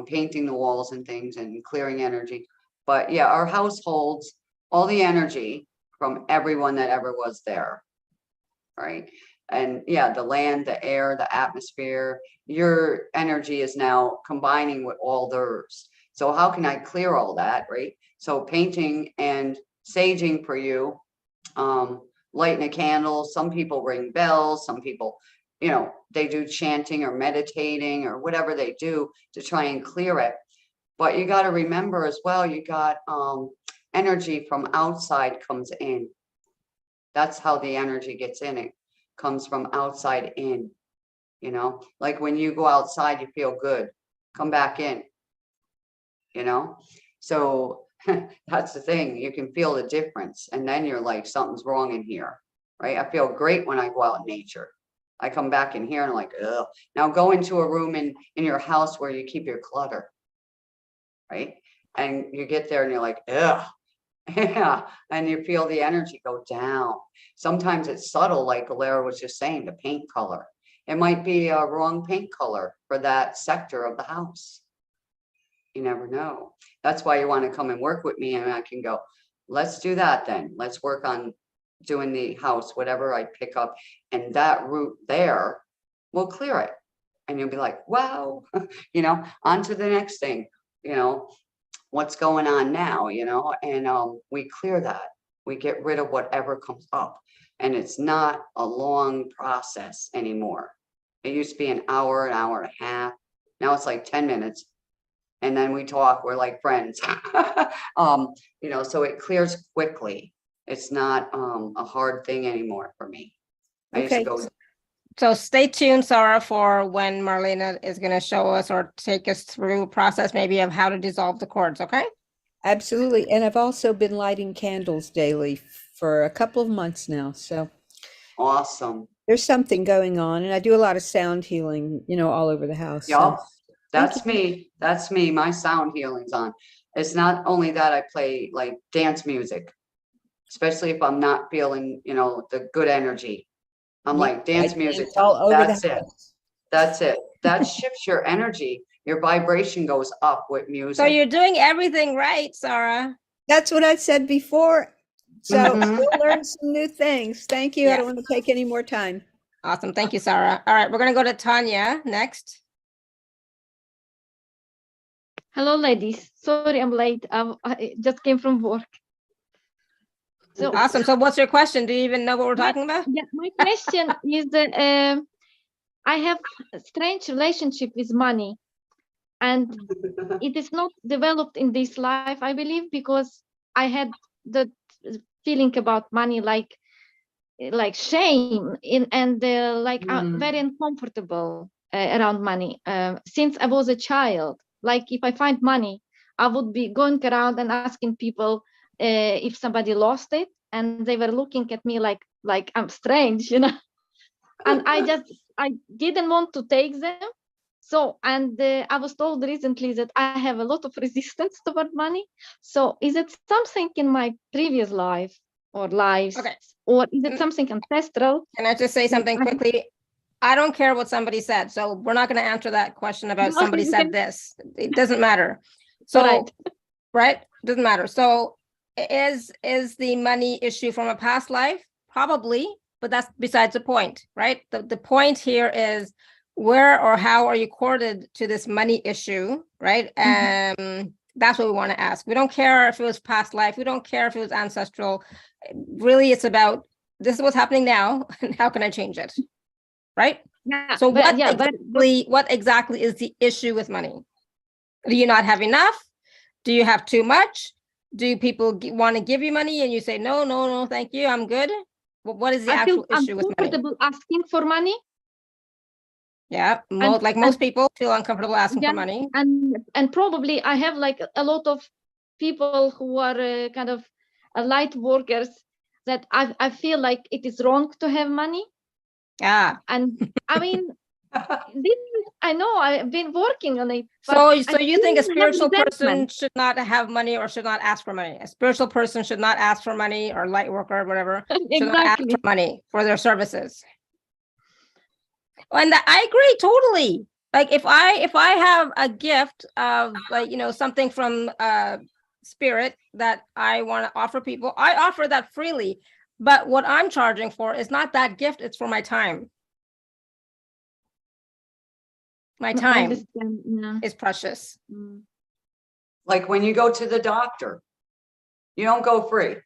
B: painting the walls and things and clearing energy. But yeah, our house holds all the energy from everyone that ever was there. Right. And yeah, the land, the air, the atmosphere, your energy is now combining with all theirs. So how can I clear all that? Right. So painting and saging for you, lighting a candle. Some people ring bells. Some people, they do chanting or meditating or whatever they do to try and clear it. But you got to remember as well, you got energy from outside comes in. That's how the energy gets in. It comes from outside in, like when you go outside, you feel good, come back in, so that's the thing. You can feel the difference. And then you're like, something's wrong in here, right? I feel great when I go out in nature. I come back in here and I'm like, ugh. Now go into a room in your house where you keep your clutter, right? And you get there and you're like, ugh. Yeah, and you feel the energy go down. Sometimes it's subtle, like Alara was just saying, the paint color. It might be a wrong paint color for that sector of the house. You never know. That's why you want to come and work with me and I can go, let's do that then. Let's work on doing the house, whatever I pick up, and that route there will clear it. And you'll be like, wow, you know, on to the next thing, you know, what's going on now, you know, and we clear that. We get rid of whatever comes up, and it's not a long process anymore. It used to be an hour and a half. Now it's like 10 minutes. And then we talk, we're like friends. You know, so it clears quickly. It's not a hard thing anymore for me. I used to
D: Okay.
B: go,
A: So stay tuned, Sarah, for when Marlena is going to show us or take us through a process maybe of how to dissolve the cords, okay?
D: Absolutely. And I've also been lighting candles daily for a couple of months now. So
B: awesome.
D: there's something going on. And I do a lot of sound healing, you know, all over the house. So
B: Yup, that's me. That's me. My sound healing's on. It's not only that, I play like dance music, especially if I'm not feeling, you know, the good energy. I'm
D: Yeah,
B: like dance
D: I
B: music.
D: dance all over
B: That's
D: the
B: it.
D: house.
B: That's it. That shifts your energy. Your vibration goes up with
A: So
B: music.
A: you're doing everything right, Sarah.
D: That's what I said before. So
B: Mhm.
D: we'll learn some new things. Thank you. I
A: Yeah.
D: don't want to take any more time.
A: Awesome. Thank you, Sarah. All right, we're going to go to Tanya next.
E: Hello, ladies. Sorry, I'm late. I just came from work. So
A: Awesome. So what's your question? Do you even know what we're talking about?
E: yeah, my question is that I have a strange relationship with money, and it is not developed in this life, I believe, because I had the feeling about money like shame and like
B: Mm.
E: very uncomfortable around money since I was a child. Like if I find money, I would be going around and asking people if somebody lost it, and they were looking at me like I'm strange, you know. And I didn't want to take them. So, and I was told recently that I have a lot of resistance toward money. So is it something in my previous life or lives,
A: Okay.
E: or is it something ancestral?
A: Can I just say something quickly? I don't care what somebody said. So we're not going to answer that question about somebody said this. It doesn't matter. So, right? Doesn't matter. So is the money issue from a past life? Probably, but that's besides the point, right? The point here is where or how are you corded to this money issue, right? That's what we want to ask. We don't care if it was past life. We don't care if it was ancestral. Really, it's about this is what's happening now, and how can I change it, right?
E: Yeah.
A: So
E: but,
A: what exactly is the issue with money? Do you not have enough? Do you have too much? Do people want to give you money and you say no, thank you, I'm good? What is the actual issue with money?
E: Uncomfortable asking for money.
A: Yeah, most people feel uncomfortable asking for money.
E: And probably I have like a lot of people who are kind of light workers that I feel like it is wrong to have money.
A: Yeah.
E: And I mean, I know I've been working on it.
A: So you think a spiritual person should not have money or should not ask for money? A spiritual person should not ask for money, or light worker or whatever, should not ask for money for their services. And I agree totally. Like if I have a gift of like, you know, something from spirit that I want to offer people, I offer that freely. But what I'm charging for is not that gift, it's for my time. My time is precious.
B: Like when you go to the doctor, you don't go free.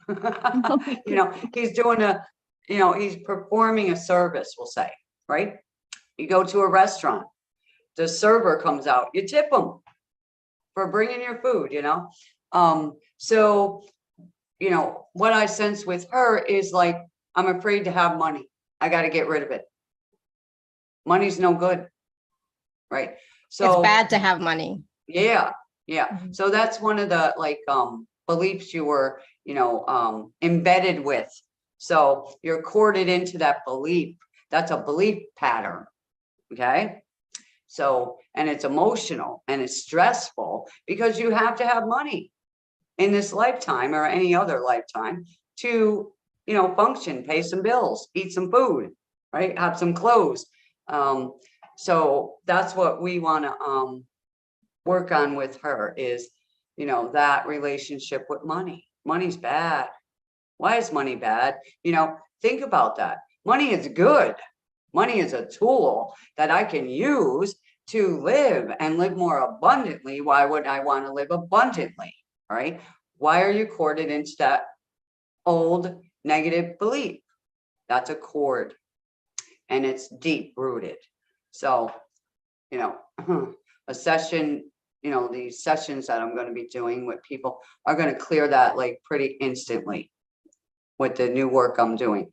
B: You know, he's doing he's performing a service, we'll say, right? You go to a restaurant, the server comes out, you tip them for bringing your food, you know? So, you know, what I sense with her is like, I'm afraid to have money. I got to get rid of it. Money's no good. Right. So
A: it's bad to have money.
B: Yeah. So that's one of the like beliefs you were, you know, embedded with. So you're corded into that belief. That's a belief pattern. Okay. So, and it's emotional and it's stressful because you have to have money in this lifetime or any other lifetime to, you know, function, pay some bills, eat some food, right? Have some clothes. So that's what we want to work on with her is, you know, that relationship with money. money's bad. Why is money bad? You know, think about that. Money is good. Money is a tool that I can use to live and live more abundantly. Why would I want to live abundantly? Right? Why are you corded into that old negative belief? That's a cord, and it's deep rooted. So, you know, a session, you know, these sessions that I'm going to be doing with people are going to clear that like pretty instantly with the new work I'm doing.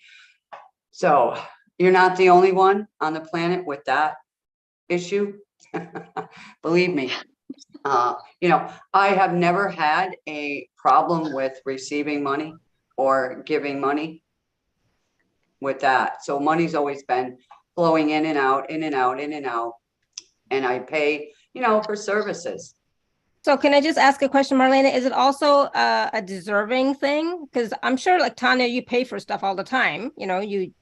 B: So you're not the only one on the planet with that issue. Believe me. You know, I have never had a problem with receiving money or giving money with that. So money's always been flowing in and out, in and out, in and out. And I pay, you know, for services.
A: So can I just ask a question, Marlena? Is it also a deserving thing? Because I'm sure, like Tanya, you pay for stuff all the time. You know, you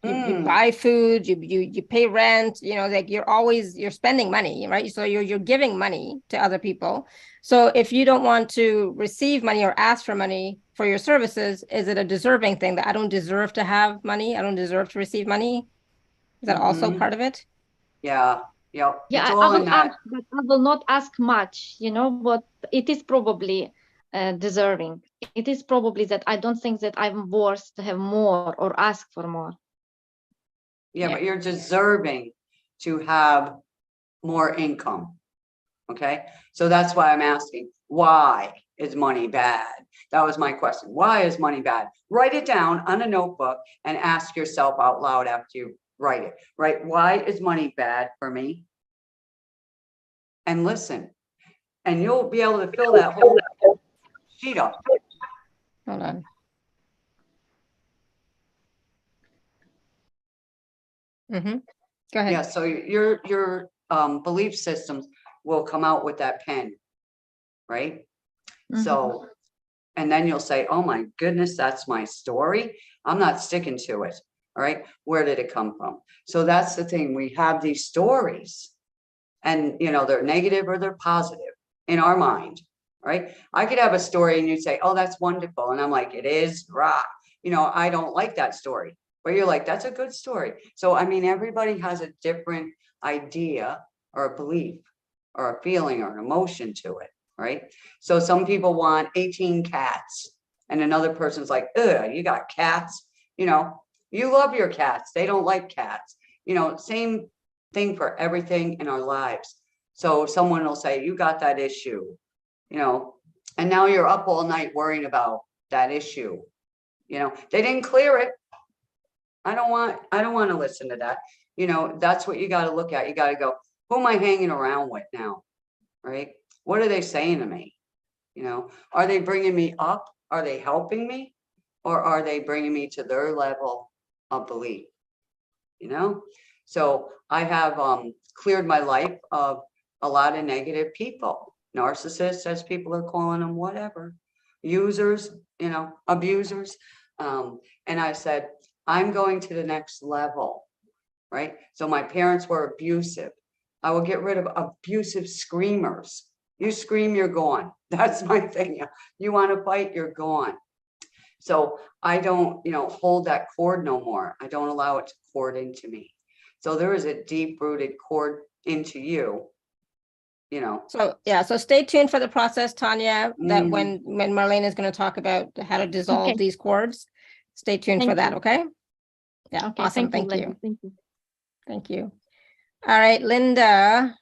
A: buy food, you pay rent. You know, like you're spending money, right? So you're giving money to other people. So if you don't want to receive money or ask for money for your services, is it a deserving thing that I don't deserve to have money? I don't deserve to receive money? Is that also part of it?
B: Yeah. Yep.
E: Yeah,
B: It's
E: I
B: all in
E: will
B: that.
E: ask, but I will not ask much, you know, but it is probably deserving. It is probably that I don't think that I'm worth to have more or ask for more.
B: Yeah, but you're deserving to have more income. Okay. So that's why I'm asking, why is money bad? That was my question. Why is money bad? Write it down on a notebook and ask yourself out loud after you write it, right? Why is money bad for me? And listen, and you'll be able to fill that whole sheet up.
A: Hold on. Mm-hmm. Go ahead.
B: Yeah, so your belief systems will come out with that pen, right? So, and then you'll say, oh my goodness, that's my story. I'm not sticking to it. All right. Where did it come from? So that's the thing. We have these stories and, you know, they're negative or they're positive in our mind, right? I could have a story and you'd say, oh, that's wonderful. And I'm like, it is, rah. You know, I don't like that story, but you're like, that's a good story. So, I mean, everybody has a different idea or a belief or a feeling or an emotion to it, right? So some people want 18 cats and another person's like, ugh, you got cats, you know, you love your cats. They don't like cats, you know, same thing for everything in our lives. So someone will say, you got that issue, you know, and now you're up all night worrying about that issue. You know, they didn't clear it. I don't want to listen to that. You know, that's what you got to look at. You got to go, who am I hanging around with now? Right? What are they saying to me? You know, are they bringing me up? Are they helping me? Or are they bringing me to their level of belief? You know, so I have cleared my life of a lot of negative people, narcissists, as people are calling them, whatever, users, you know, abusers. And I said, I'm going to the next level, right? So my parents were abusive. I will get rid of abusive screamers. You scream, you're gone. That's my thing. You want to fight, you're gone. So I don't, you know, hold that cord no more. I don't allow it to cord into me. So there is a deep rooted cord into you, you know.
A: So yeah, so stay tuned for the process, Tanya, that when Marlena is going to talk about how to dissolve these cords, stay tuned for that, okay? Yeah,
E: Okay,
A: awesome. Thank
E: Lady.
A: you.
E: Thank you.
A: Thank you. All right, Linda.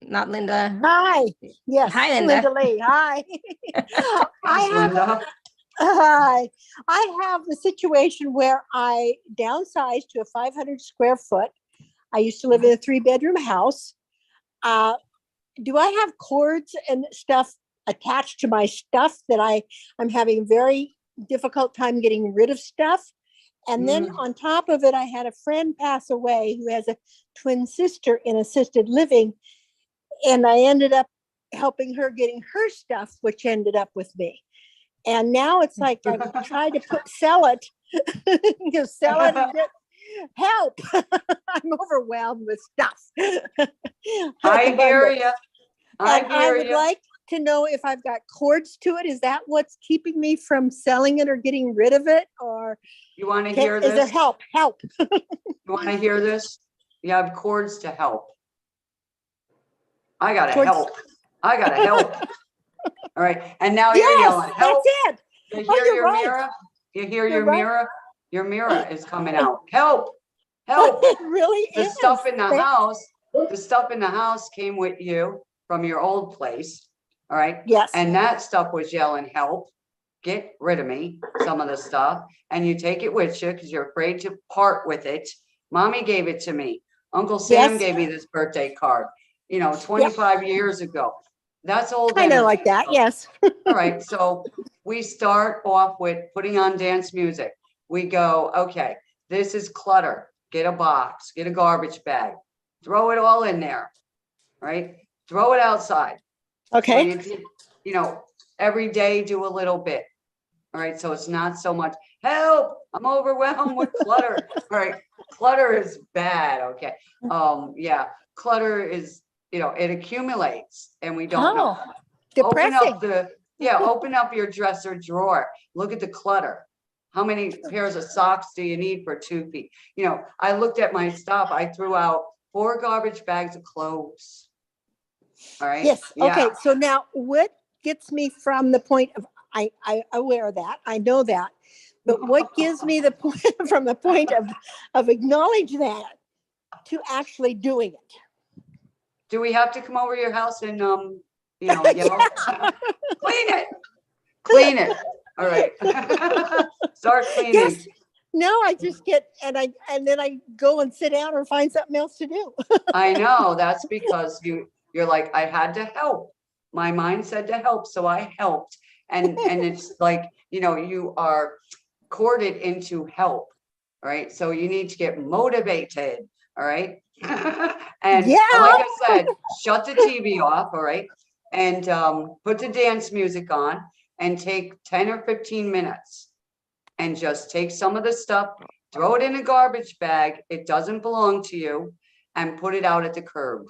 A: Not Linda.
F: Hi. Yes.
A: Hi, Linda.
F: Lee. Hi.
B: Linda.
F: Hi. I have a situation where I downsized to a 500 square foot. I used to live in a 3-bedroom house. Do I have cords and stuff attached to my stuff that I'm having a very difficult time getting rid of stuff? And then on top of it, I had a friend pass away who has a twin sister in assisted living. And I ended up helping her getting her stuff, which ended up with me. And now it's like I've tried to sell it, sell it and get help. I'm overwhelmed with stuff.
B: I hear you.
F: I would like to know if I've got cords to it? Is that what's keeping me from selling it or getting rid of it? Or
B: You want to hear
F: is there
B: this?
F: help? Help.
B: You want to hear this? You have cords to help. I gotta
F: Cords.
B: help. I gotta help. All right. And now you're
F: Yes,
B: yelling, help.
F: that's it.
B: You
F: Oh,
B: hear
F: you're
B: your
F: right.
B: mirror? You hear
F: You're
B: your
F: right.
B: mirror? Your mirror is coming out. Help. Help.
F: It really
B: The
F: is.
B: stuff in the house came with you from your old place. All right.
F: Yes.
B: And that stuff was yelling, help, get rid of me, some of the stuff. And you take it with you because you're afraid to part with it. Mommy gave it to me. Uncle Sam
F: Yes.
B: gave me this birthday card, 25 years ago. That's old
F: Kind of
B: energy.
F: like that. Yes.
B: All right. So we start off with putting on dance music. We go, okay, this is clutter. Get a box, get a garbage bag, throw it all in there, right? Throw it outside.
F: Okay.
B: So every day do a little bit. All right. So it's not so much help. I'm overwhelmed with clutter. All right. Clutter is bad. Okay. Yeah. Clutter is, it accumulates and we don't know.
F: Oh, depressing.
B: Open up your dresser drawer. Look at the clutter. How many pairs of socks do you need for 2 feet? I looked at my stuff. I threw out 4 garbage bags of clothes. All right.
F: Yes.
B: Yeah.
F: Okay. So now what gets me from the point of, I aware of that. I know that. But what gives me the point from the point of acknowledge that to actually doing it?
B: Do we have to come over to your house and, yell? Clean it. All right. Start cleaning.
F: Yes. No, I just get, and then I go and sit down or find something else to do.
B: I know. That's because you're like, I had to help. My mind said to help, so I helped. And it's like, you are corded into help. All right. So you need to get motivated. All right. And
F: Yeah.
B: like I said, shut the TV off. All right. And put the dance music on and take 10 or 15 minutes and just take some of the stuff, throw it in a garbage bag. It doesn't belong to you, and put it out at the curb.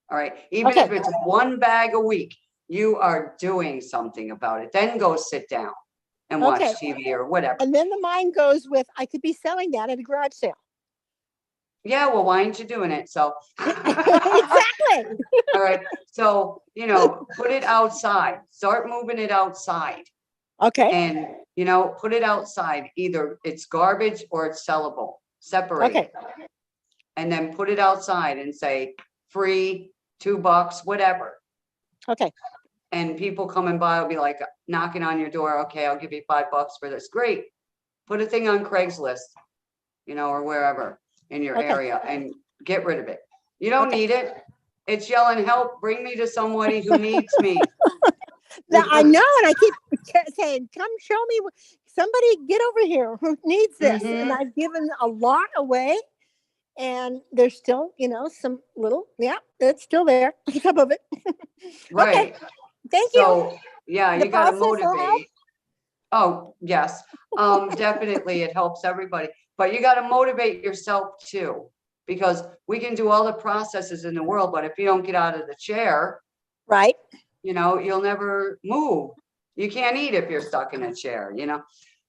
B: All right. Even if it's 1 bag a week, you are doing something about it. Then go sit down and watch TV or whatever.
F: And then the mind goes with, I could be selling that at a garage sale.
B: Yeah, well, why aren't you doing it? So
F: Exactly.
B: all right. So, put it outside, start moving it outside.
F: Okay.
B: And, put it outside. Either it's garbage or it's sellable. Separate.
F: Okay.
B: And then put it outside and say free, $2, whatever.
F: Okay.
B: And people coming by will be like knocking on your door. Okay, I'll give you $5 for this. Great. Put a thing on Craigslist, or wherever in your area, and get rid of it. You don't need it. It's yelling, help, bring me to somebody who needs me.
F: I know, and I keep saying, come show me, somebody get over here who needs this.
B: Mhm.
F: And I've given a lot away, and there's still, some little, it's still there on top of it.
B: Right.
F: Okay. Thank you.
B: So, yeah,
F: The
B: you got to
F: process will help?
B: motivate. Oh, yes. Definitely it helps everybody, but you got to motivate yourself too, because we can do all the processes in the world, but if you don't get out of the chair,
F: Right.
B: you'll never move. You can't eat if you're stuck in a chair,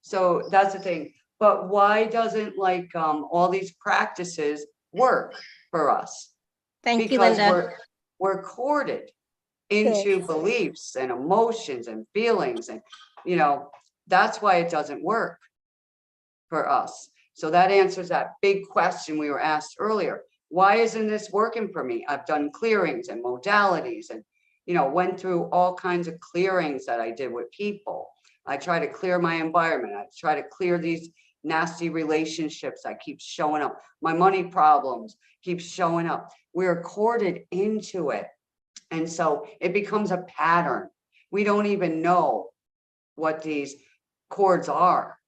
B: so that's the thing. But why doesn't all these practices work for us?
A: Thank you,
B: Because
A: Linda.
B: we're corded into beliefs and emotions and feelings, and that's why it doesn't work for us. So that answers that big question we were asked earlier. Why isn't this working for me? I've done clearings and modalities and went through all kinds of clearings that I did with people. I try to clear my environment. I try to clear these nasty relationships that keep showing up. My money problems keep showing up. We're corded into it. And so it becomes a pattern. We don't even know what these cords are,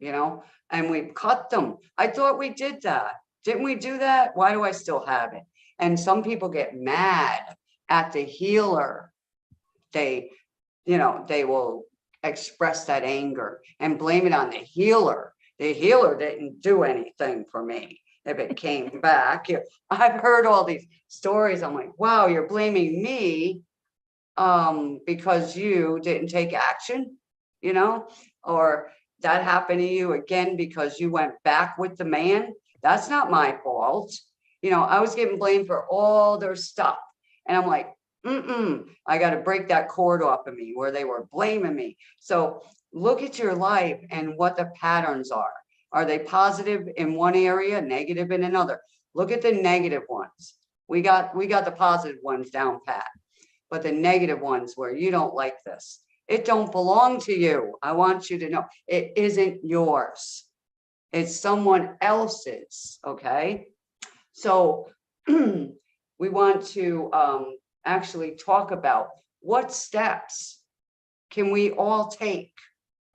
B: and we've cut them. I thought we did that. Didn't we do that? Why do I still have it? And some people get mad at the healer. They will express that anger and blame it on the healer. The healer didn't do anything for me if it came back. I've heard all these stories. I'm like, wow, you're blaming me because you didn't take action, you know, or that happened to you again because you went back with the man. That's not my fault. You know, I was getting blamed for all their stuff. And I'm like, I got to break that cord off of me where they were blaming me. So look at your life and what the patterns are. Are they positive in one area, negative in another? Look at the negative ones. We got the positive ones down pat, but the negative ones where you don't like this, it don't belong to you. I want you to know it isn't yours. It's someone else's. Okay. So we want to actually talk about what steps can we all take.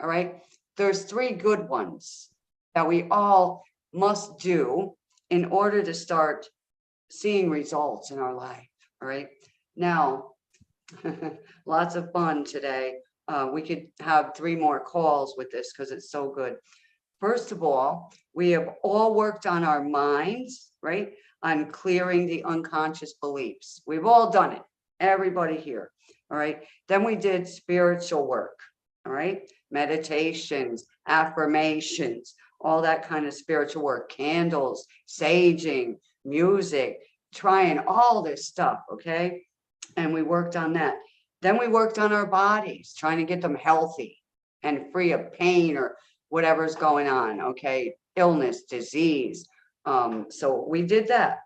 B: All right. There's 3 good ones that we all must do in order to start seeing results in our life. All right. Now, lots of fun today. We could have 3 more calls with this because it's so good. First of all, we have all worked on our minds, right? On clearing the unconscious beliefs. We've all done it. Everybody here. All right. Then we did spiritual work. All right. Meditations, affirmations, all that kind of spiritual work, candles, saging, music, trying all this stuff. Okay. And we worked on that. Then we worked on our bodies, trying to get them healthy and free of pain or whatever's going on. Okay. Illness, disease. So we did that.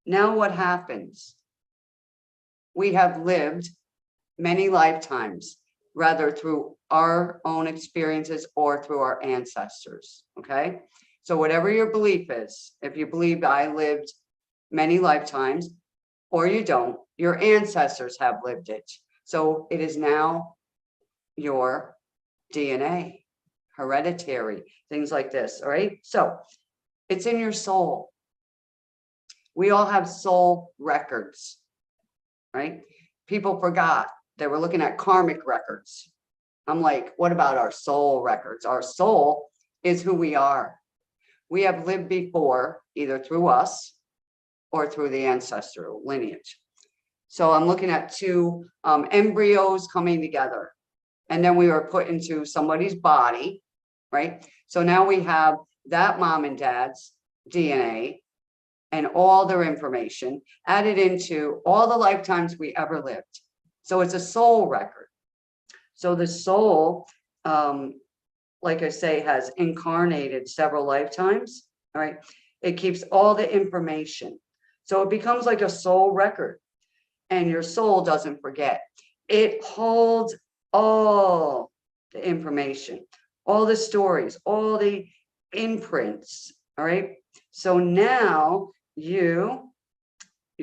B: Now what happens? We have lived many lifetimes, rather through our own experiences or through our ancestors. Okay. So whatever your belief is, if you believe I lived many lifetimes or you don't, your ancestors have lived it. So it is now your DNA, hereditary, things like this. All right. So it's in your soul. We all have soul records, right? People forgot they were looking at karmic records. I'm like, what about our soul records? Our soul is who we are. We have lived before, either through us or through the ancestral lineage. So I'm looking at 2 embryos coming together. And then we were put into somebody's body, right? So now we have that mom and dad's DNA and all their information added into all the lifetimes we ever lived. So it's a soul record. So the soul, like I say, has incarnated several lifetimes, all right? It keeps all the information. So it becomes like a soul record, and your soul doesn't forget. It holds all the information, all the stories, all the imprints, all right? So now your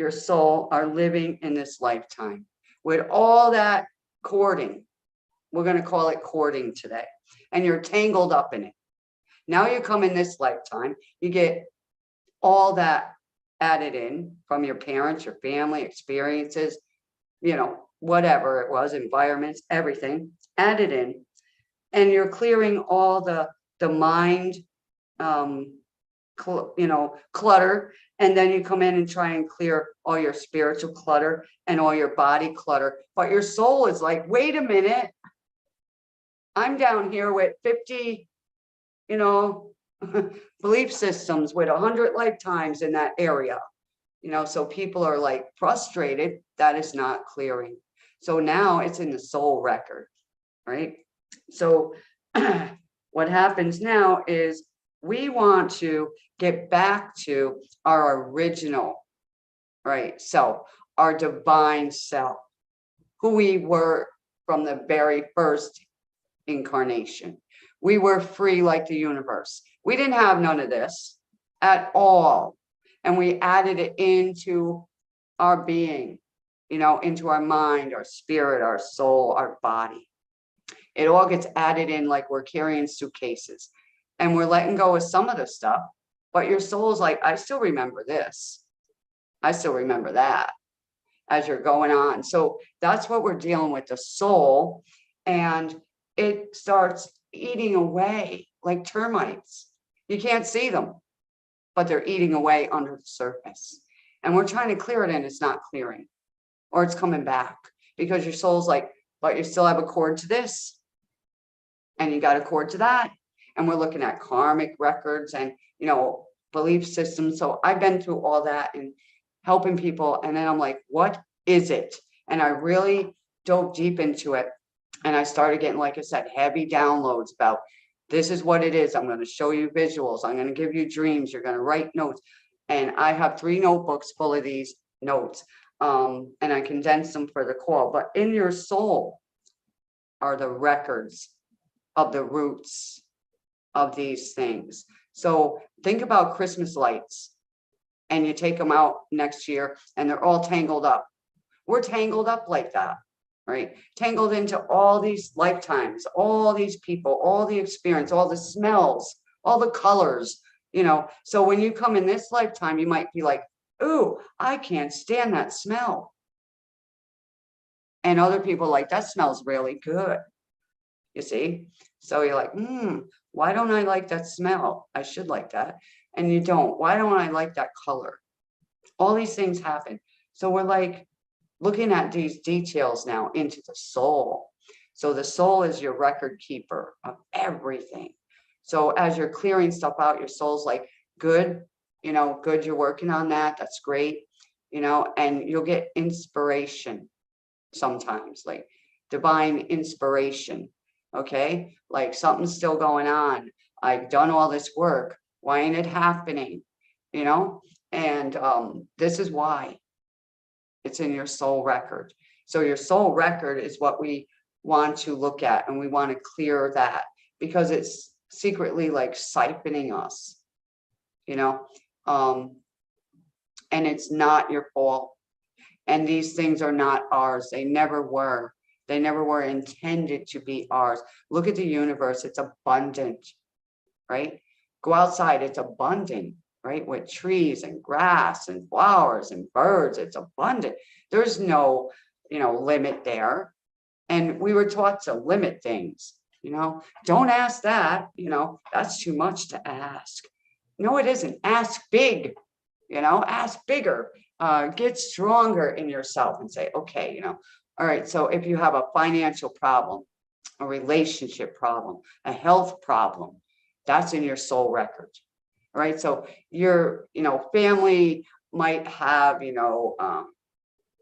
B: soul are living in this lifetime with all that cording. We're going to call it cording today. And you're tangled up in it. Now you come in this lifetime, you get all that added in from your parents, your family, experiences, you know, whatever it was, environments, everything added in. And you're clearing all the mind, clutter. And then you come in and try and clear all your spiritual clutter and all your body clutter. But your soul is like, wait a minute. I'm down here with 50, belief systems with 100 lifetimes in that area. So people are like frustrated. That is not clearing. So now it's in the soul record, right? So what happens now is we want to get back to our original, right, self, our divine self, who we were from the very first incarnation. We were free like the universe. We didn't have none of this at all. And we added it into our being, into our mind, our spirit, our soul, our body. It all gets added in like we're carrying suitcases. And we're letting go of some of the stuff. But your soul's like, I still remember this. I still remember that as you're going on. So that's what we're dealing with, the soul. And it starts eating away like termites. You can't see them, but they're eating away under the surface. And we're trying to clear it and it's not clearing, or it's coming back. because your soul's like, but you still have a cord to this, and you got a cord to that. And we're looking at karmic records and, you know, belief systems. So I've been through all that and helping people. And then I'm like, what is it? And I really dove deep into it. And I started getting, like I said, heavy downloads about this is what it is. I'm going to show you visuals. I'm going to give you dreams. You're going to write notes. And I have 3 notebooks full of these notes. And I condensed them for the call. But in your soul are the records of the roots of these things. So think about Christmas lights, and you take them out next year and they're all tangled up. We're tangled up like that, right? Tangled into all these lifetimes, all these people, all the experience, all the smells, all the colors, you know. So when you come in this lifetime, you might be like, ooh, I can't stand that smell. And other people like, that smells really good. You see? So you're like, why don't I like that smell? I should like that. And you don't. Why don't I like that color? All these things happen. So we're like looking at these details now into the soul. So the soul is your record keeper of everything. So as you're clearing stuff out, your soul's like, good, you know, good, you're working on that. That's great, you know, and you'll get inspiration sometimes, like divine inspiration. Okay, like something's still going on. I've done all this work. Why ain't it happening? You know, and this is why. It's in your soul record. So your soul record is what we want to look at, and we want to clear that because it's secretly like siphoning us, you know, and it's not your fault. And these things are not ours. They never were. They never were intended to be ours. Look at the universe. It's abundant, right? Go outside. It's abundant, right? With trees and grass and flowers and birds. It's abundant. There's no, you know, limit there. And we were taught to limit things, you know. Don't ask that, you know, that's too much to ask. No, it isn't. Ask big, you know, ask bigger. Get stronger in yourself and say, okay, you know, all right, so if you have a financial problem, a relationship problem, a health problem, that's in your soul record. All right, so your, you know, family might have, you know,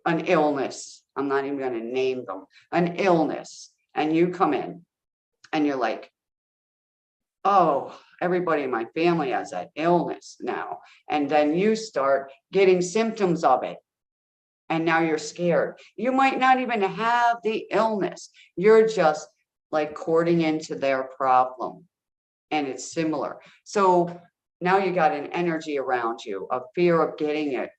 B: an illness. I'm not even going to name them, an illness. And you come in and you're like, oh, everybody in my family has that illness now. And then you start getting symptoms of it. And now you're scared. You might not even have the illness. You're just like cording into their problem. And it's similar. So now you got an energy around you of fear of getting it.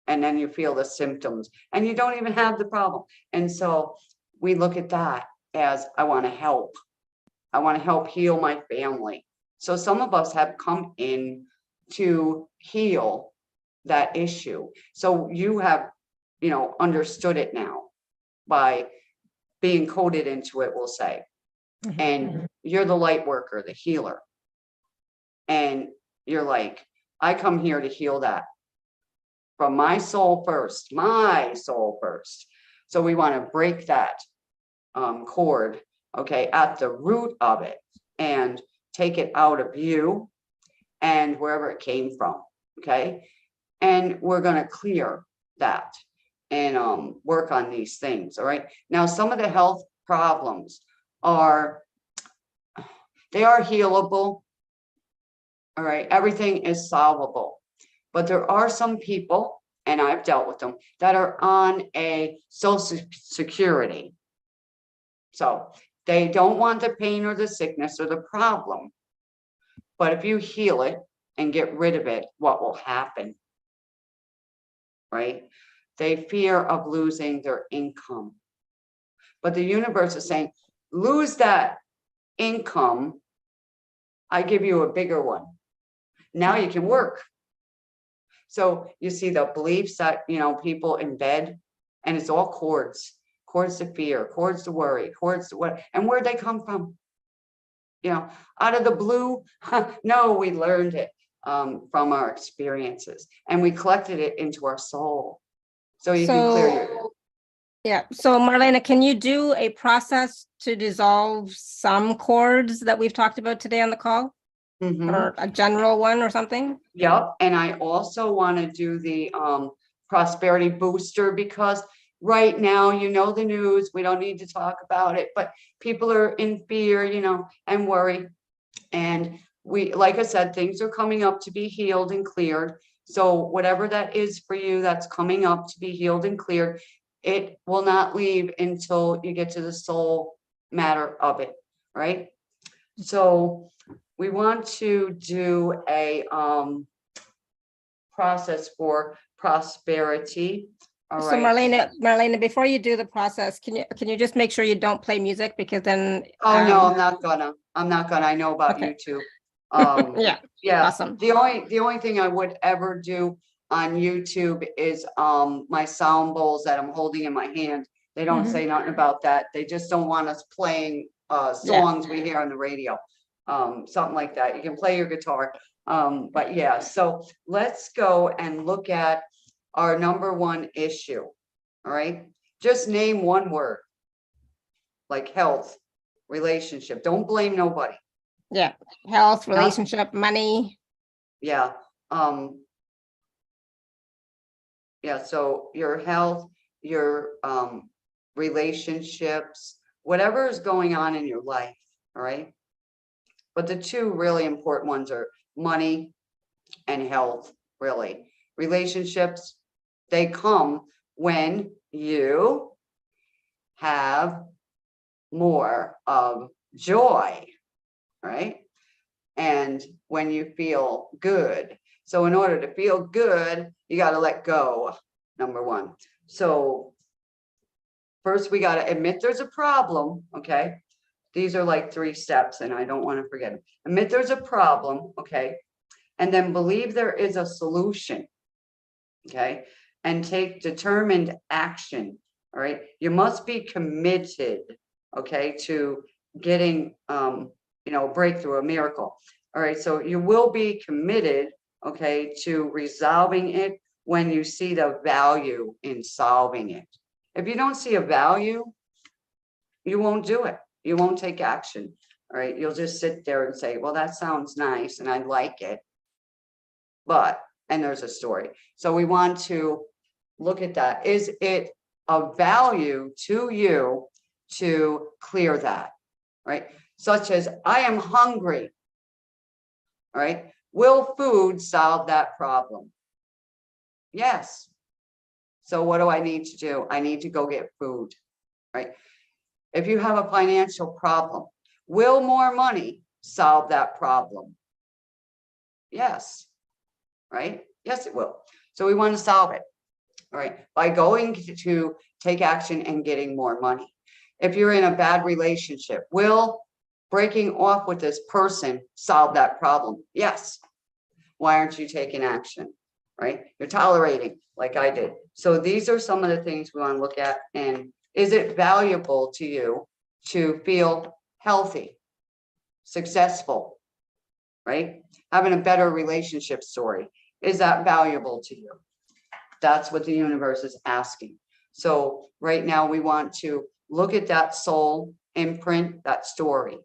B: And then you feel the symptoms and you don't even have the problem. And so we look at that as, I want to help. I want to help heal my family. So some of us have come in to heal that issue. So you have, you know, understood it now by being coded into it, we'll say. And you're the light worker, the healer. And you're like, I come here to heal that from my soul first, my soul first. So we want to break that cord, okay, at the root of it and take it out of you and wherever it came from, okay? And we're going to clear that and work on these things, all right? Now, some of the health problems are, they are healable, all right? Everything is solvable. But there are some people, and I've dealt with them, that are on a social security. So they don't want the pain or the sickness or the problem. But if you heal it and get rid of it, what will happen? Right? They fear of losing their income. But the universe is saying, lose that income. I give you a bigger one. Now you can work. So you see the beliefs that, you know, people embed, and it's all cords to fear, cords to worry, cords to what, and where'd they come from? You know, out of the blue? No, we learned it from our experiences, and we collected it into our soul. So you can clear your.
A: Yeah. So Marlena, can you do a process to dissolve some chords that we've talked about today on the call,
B: Mhm.
A: or a general one or something?
B: Yep, and I also want to do the prosperity booster, because right now, you know, the news, we don't need to talk about it, but people are in fear, you know, and worry. And we, like I said, things are coming up to be healed and cleared. So whatever that is for you that's coming up to be healed and cleared, it will not leave until you get to the soul matter of it, right? So we want to do a process for prosperity. All
A: So
B: right.
A: Marlena, before you do the process, can you just make sure you don't play music, because then
B: Oh, no, I'm not gonna. I know about
A: Okay.
B: YouTube.
A: Yeah,
B: Yeah,
A: awesome.
B: the only thing I would ever do on YouTube is my sound bowls that I'm holding in my hand. They don't
A: Mhm.
B: say nothing about that. They just don't want us playing songs we hear on the radio. Something like that. You can play your guitar. But yeah, so let's go and look at our number one issue. All right. Just name one word, like health, relationship. Don't blame nobody.
A: Yeah, health,
B: Not-
A: relationship, money.
B: Yeah. Yeah, so your health, your relationships, whatever is going on in your life, all right? But the two really important ones are money and health, really. Relationships, they come when you have more of joy, right? And when you feel good. So in order to feel good, you got to let go, number one. So first we got to admit there's a problem, okay? These are like 3 steps and I don't want to forget them. Admit there's a problem, okay? And then believe there is a solution, okay? And take determined action, all right? You must be committed, okay, to getting, you know, a breakthrough, a miracle. All right, so you will be committed, okay, to resolving it when you see the value in solving it. If you don't see a value, you won't do it. You won't take action. All right, you'll just sit there and say, well, that sounds nice and I like it. But, and there's a story. So we want to look at that. Is it of value to you to clear that, right? Such as, I am hungry, all right? Will food solve that problem? Yes. So what do I need to do? I need to go get food, right? If you have a financial problem, will more money solve that problem? Yes, right? Yes, it will. So we want to solve it, all right, by going to take action and getting more money. If you're in a bad relationship, will breaking off with this person solve that problem? Yes. Why aren't you taking action, right? You're tolerating like I did. So these are some of the things we want to look at. And is it valuable to you to feel healthy, successful, right? Having a better relationship story. Is that valuable to you? That's what the universe is asking. So right now we want to look at that soul imprint, that story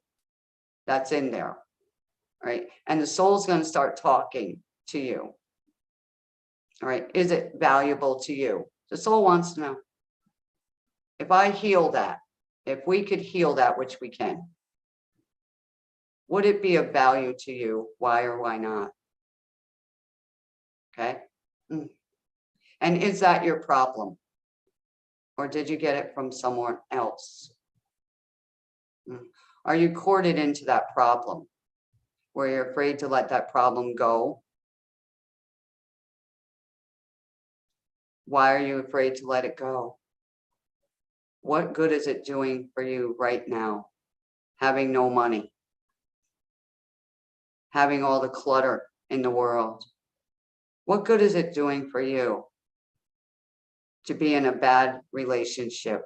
B: that's in there, right? And the soul's going to start talking to you. All right, is it valuable to you? The soul wants to know. If I heal that, if we could heal that, which we can, would it be of value to you? Why or why not? Okay. And is that your problem? Or did you get it from someone else? Are you corded into that problem where you're afraid to let that problem go? Why are you afraid to let it go? What good is it doing for you right now? Having no money, having all the clutter in the world. What good is it doing for you to be in a bad relationship?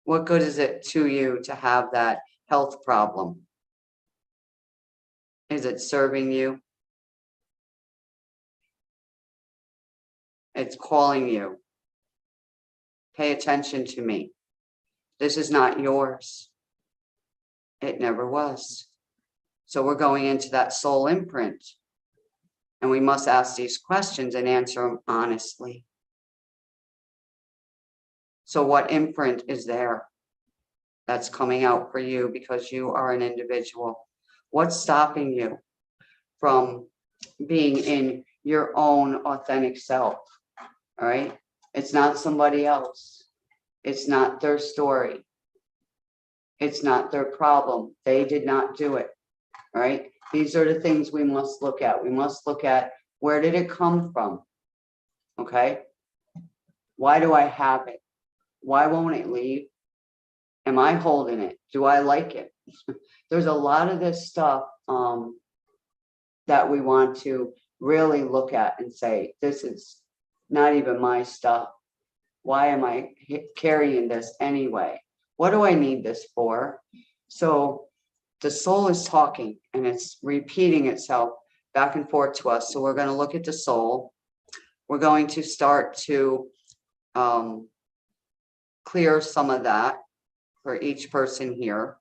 B: What good is it to you to have that health problem? Is it serving you? It's calling you. Pay attention to me. This is not yours. It never was. So we're going into that soul imprint. And we must ask these questions and answer them honestly. So what imprint is there that's coming out for you because you are an individual? What's stopping you from being in your own authentic self? All right. It's not somebody else. It's not their story. It's not their problem. They did not do it. All right. These are the things we must look at. We must look at, where did it come from? Okay. Why do I have it? Why won't it leave? Am I holding it? Do I like it? There's a lot of this stuff that we want to really look at and say, this is not even my stuff. Why am I carrying this anyway? What do I need this for? So the soul is talking and it's repeating itself back and forth to us. So we're going to look at the soul. We're going to start to clear some of that for each person here.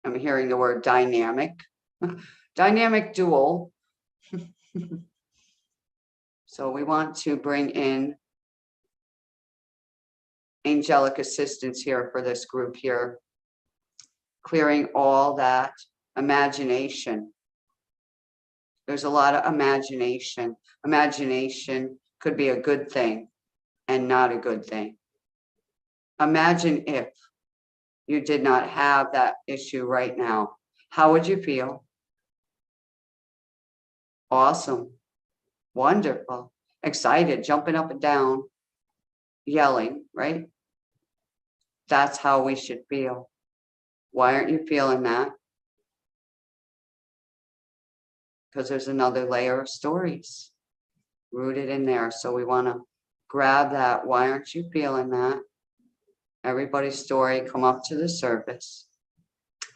B: I'm hearing the word dynamic, dynamic dual. So we want to bring in angelic assistance here for this group here, clearing all that imagination. There's a lot of imagination. Imagination could be a good thing and not a good thing. Imagine if you did not have that issue right now. How would you feel? Awesome. Wonderful. Excited, jumping up and down, yelling, right? That's how we should feel. Why aren't you feeling that? Because there's another layer of stories rooted in there. So we want to grab that. Why aren't you feeling that? Everybody's story come up to the surface.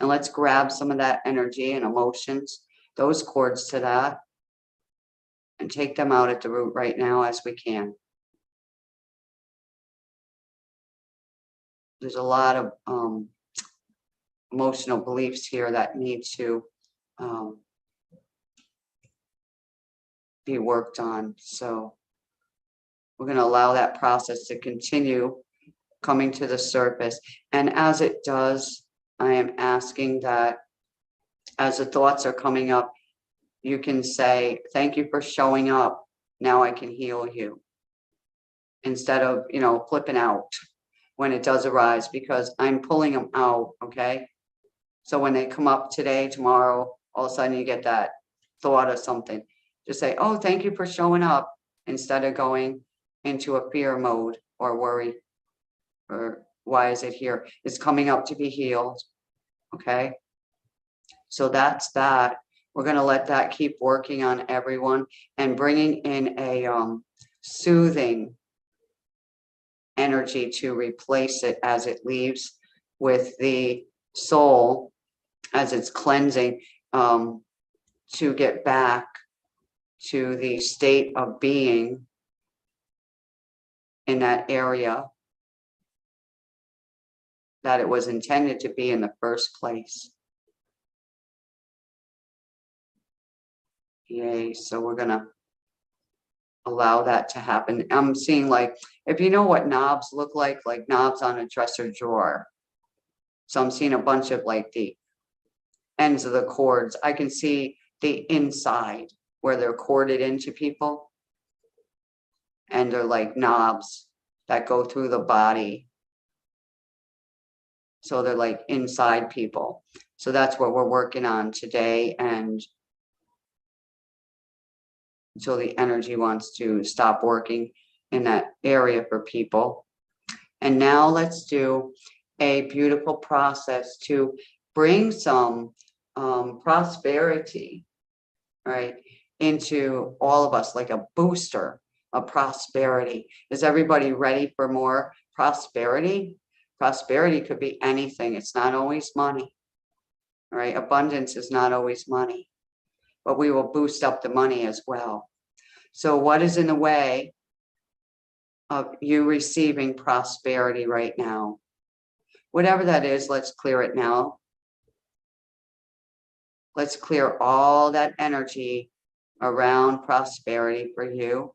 B: And let's grab some of that energy and emotions, those cords to that, and take them out at the root right now as we can. There's a lot of emotional beliefs here that need to be worked on. So we're going to allow that process to continue coming to the surface. And as it does, I am asking that as the thoughts are coming up, you can say, thank you for showing up. Now I can heal you. Instead of, flipping out when it does arise, because I'm pulling them out. Okay. So when they come up today, tomorrow, all of a sudden you get that thought of something, just say, oh, thank you for showing up, instead of going into a fear mode or worry, or why is it here? It's coming up to be healed. Okay. So that's that. We're going to let that keep working on everyone and bringing in a soothing energy to replace it as it leaves, with the soul as it's cleansing, to get back to the state of being in that area that it was intended to be in the first place. Yay. So we're going to allow that to happen. I'm seeing, like, if you know what knobs look like knobs on a dresser drawer. So I'm seeing a bunch of like the ends of the cords. I can see the inside where they're corded into people. And they're like knobs that go through the body. So they're like inside people. So that's what we're working on today. And until the energy wants to stop working in that area for people. And now let's do a beautiful process to bring some prosperity, right, into all of us, like a booster of prosperity. Is everybody ready for more prosperity? Prosperity could be anything. It's not always money, right? Abundance is not always money. but we will boost up the money as well. So what is in the way of you receiving prosperity right now? Whatever that is, let's clear it now. Let's clear all that energy around prosperity for you.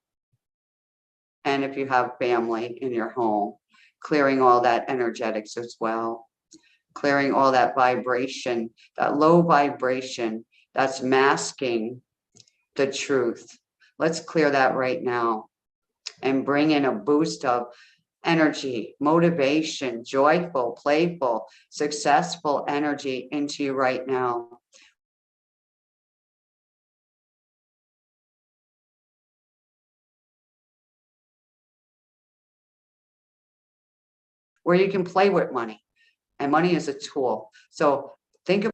B: And if you have family in your home, clearing all that energetics as well. Clearing all that vibration, that low vibration that's masking the truth. Let's clear that right now and bring in a boost of energy, motivation, joyful, playful, successful energy into you right now. Where you can play with money, and money is a tool. So think of,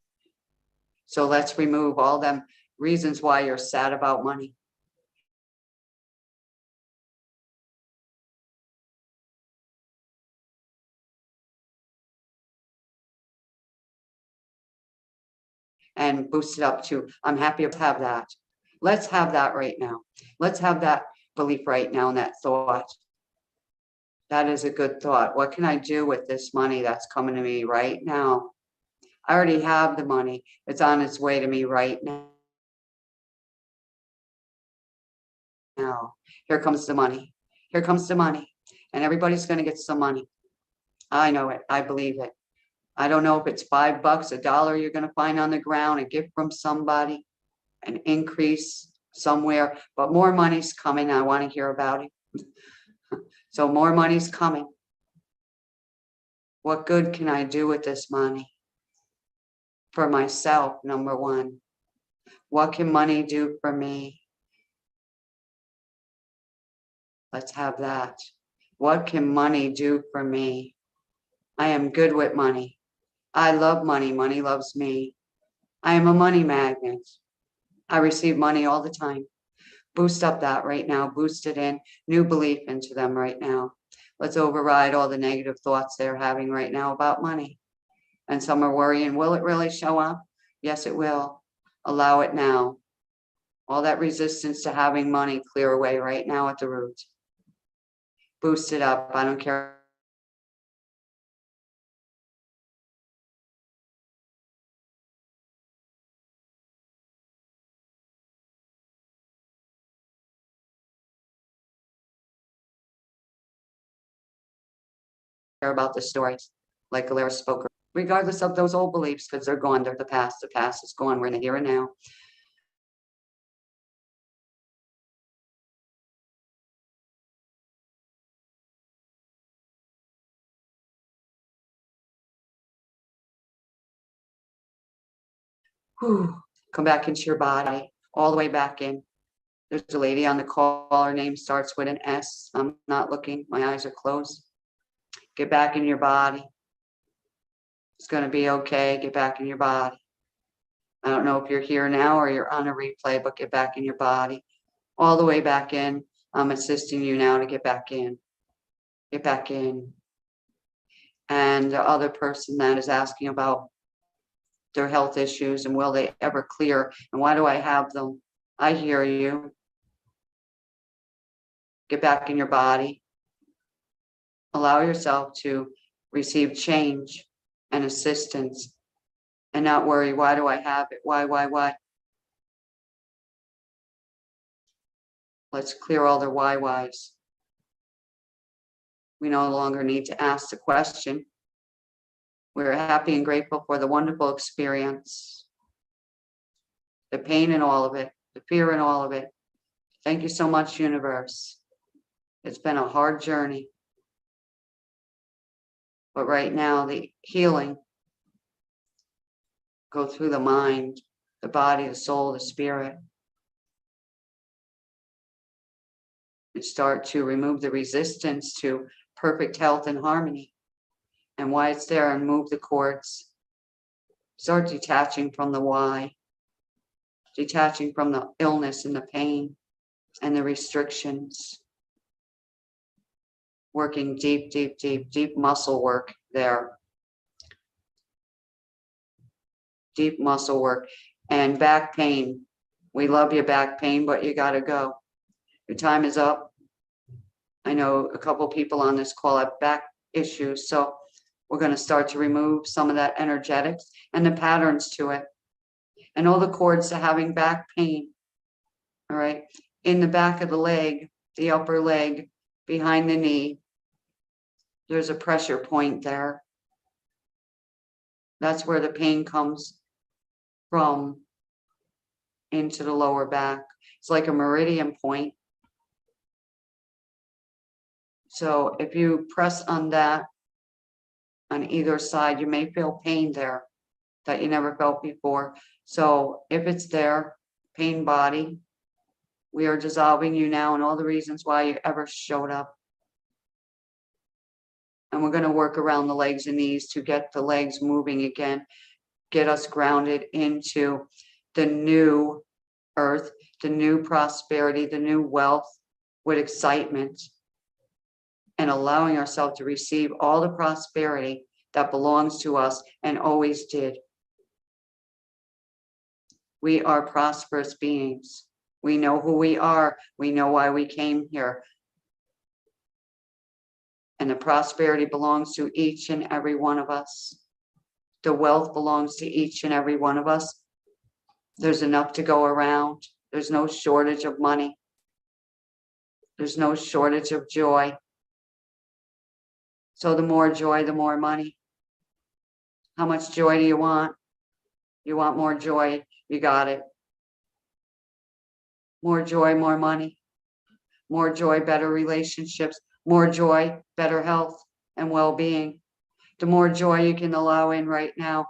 B: so let's remove all them reasons why you're sad about money. And boost it up to, I'm happy to have that. Let's have that right now. Let's have that belief right now and that thought. That is a good thought. What can I do with this money that's coming to me right now? I already have the money. It's on its way to me right now. Now, here comes the money. Here comes the money. And everybody's going to get some money. I know it. I believe it. I don't know if it's $5, $1 you're going to find on the ground, a gift from somebody, an increase somewhere, but more money's coming. I want to hear about it. So more money's coming. What good can I do with this money? For myself, number one. What can money do for me? Let's have that. What can money do for me? I am good with money. I love money. Money loves me. I am a money magnet. I receive money all the time. Boost up that right now. Boost it in. New belief into them right now. Let's override all the negative thoughts they're having right now about money. And some are worrying, will it really show up? Yes, it will. Allow it now. All that resistance to having money, clear away right now at the root. Boost it up. I don't care. About the stories, like Galera spoke, regardless of those old beliefs, because they're gone. They're the past. The past is gone. We're in the here and now. Whew. Come back into your body, all the way back in. There's a lady on the call. Her name starts with an S. I'm not looking. My eyes are closed. Get back in your body. It's going to be okay. Get back in your body. I don't know if you're here now or you're on a replay, but get back in your body. All the way back in. I'm assisting you now to get back in. Get back in. And the other person that is asking about their health issues and will they ever clear and why do I have them? I hear you. Get back in your body. Allow yourself to receive change and assistance and not worry, why do I have it? Why? Let's clear all their whys. We no longer need to ask the question. We're happy and grateful for the wonderful experience, the pain in all of it, the fear in all of it. Thank you so much, universe. It's been a hard journey. But right now, the healing go through the mind, the body, the soul, the spirit. And start to remove the resistance to perfect health and harmony. And why it's there, and move the cords. Start detaching from the why. Detaching from the illness and the pain and the restrictions. Working deep muscle work there. Deep muscle work and back pain. We love your back pain, but you got to go. Your time is up. I know a couple people on this call have back issues, so we're going to start to remove some of that energetics and the patterns to it, and all the cords to having back pain. All right, in the back of the leg, the upper leg, behind the knee, there's a pressure point there. That's where the pain comes from into the lower back. It's like a meridian point. So if you press on that on either side, you may feel pain there that you never felt before. So if it's there, pain body, we are dissolving you now and all the reasons why you ever showed up. And we're going to work around the legs and knees to get the legs moving again, get us grounded into the new earth, the new prosperity, the new wealth with excitement, and allowing ourselves to receive all the prosperity that belongs to us and always did. We are prosperous beings. We know who we are. We know why we came here. And the prosperity belongs to each and every one of us. The wealth belongs to each and every one of us. There's enough to go around. There's no shortage of money. There's no shortage of joy. So the more joy, the more money. How much joy do you want? You want more joy, you got it. More joy, more money. More joy, better relationships. More joy, better health and well-being. The more joy you can allow in right now,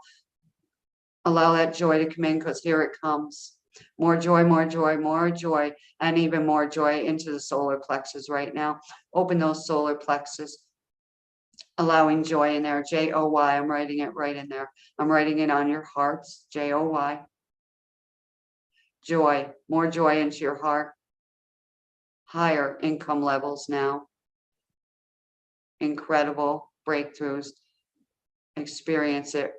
B: allow that joy to come in, because here it comes. More joy, more joy, more joy, and even more joy into the solar plexus right now. Open those solar plexus, allowing joy in there. J-O-Y, I'm writing it right in there. I'm writing it on your hearts, J-O-Y. Joy, more joy into your heart. Higher income levels now. Incredible breakthroughs. Experience it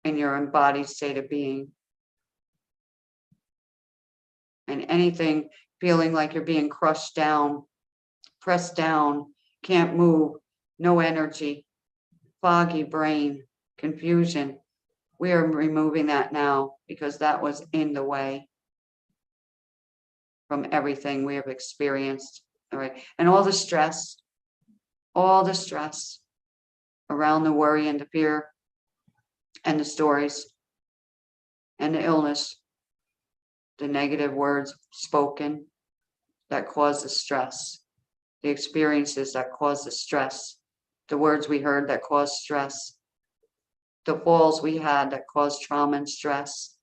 B: in your embodied state of being. And anything feeling like you're being crushed down, pressed down, can't move, no energy, foggy brain, confusion. We are removing that now because that was in the way from everything we have experienced. All right. And all the stress around the worry and the fear and the stories and the illness, the negative words spoken that cause the stress, the experiences that cause the stress, the words we heard that cause stress, the falls we had that caused trauma and stress,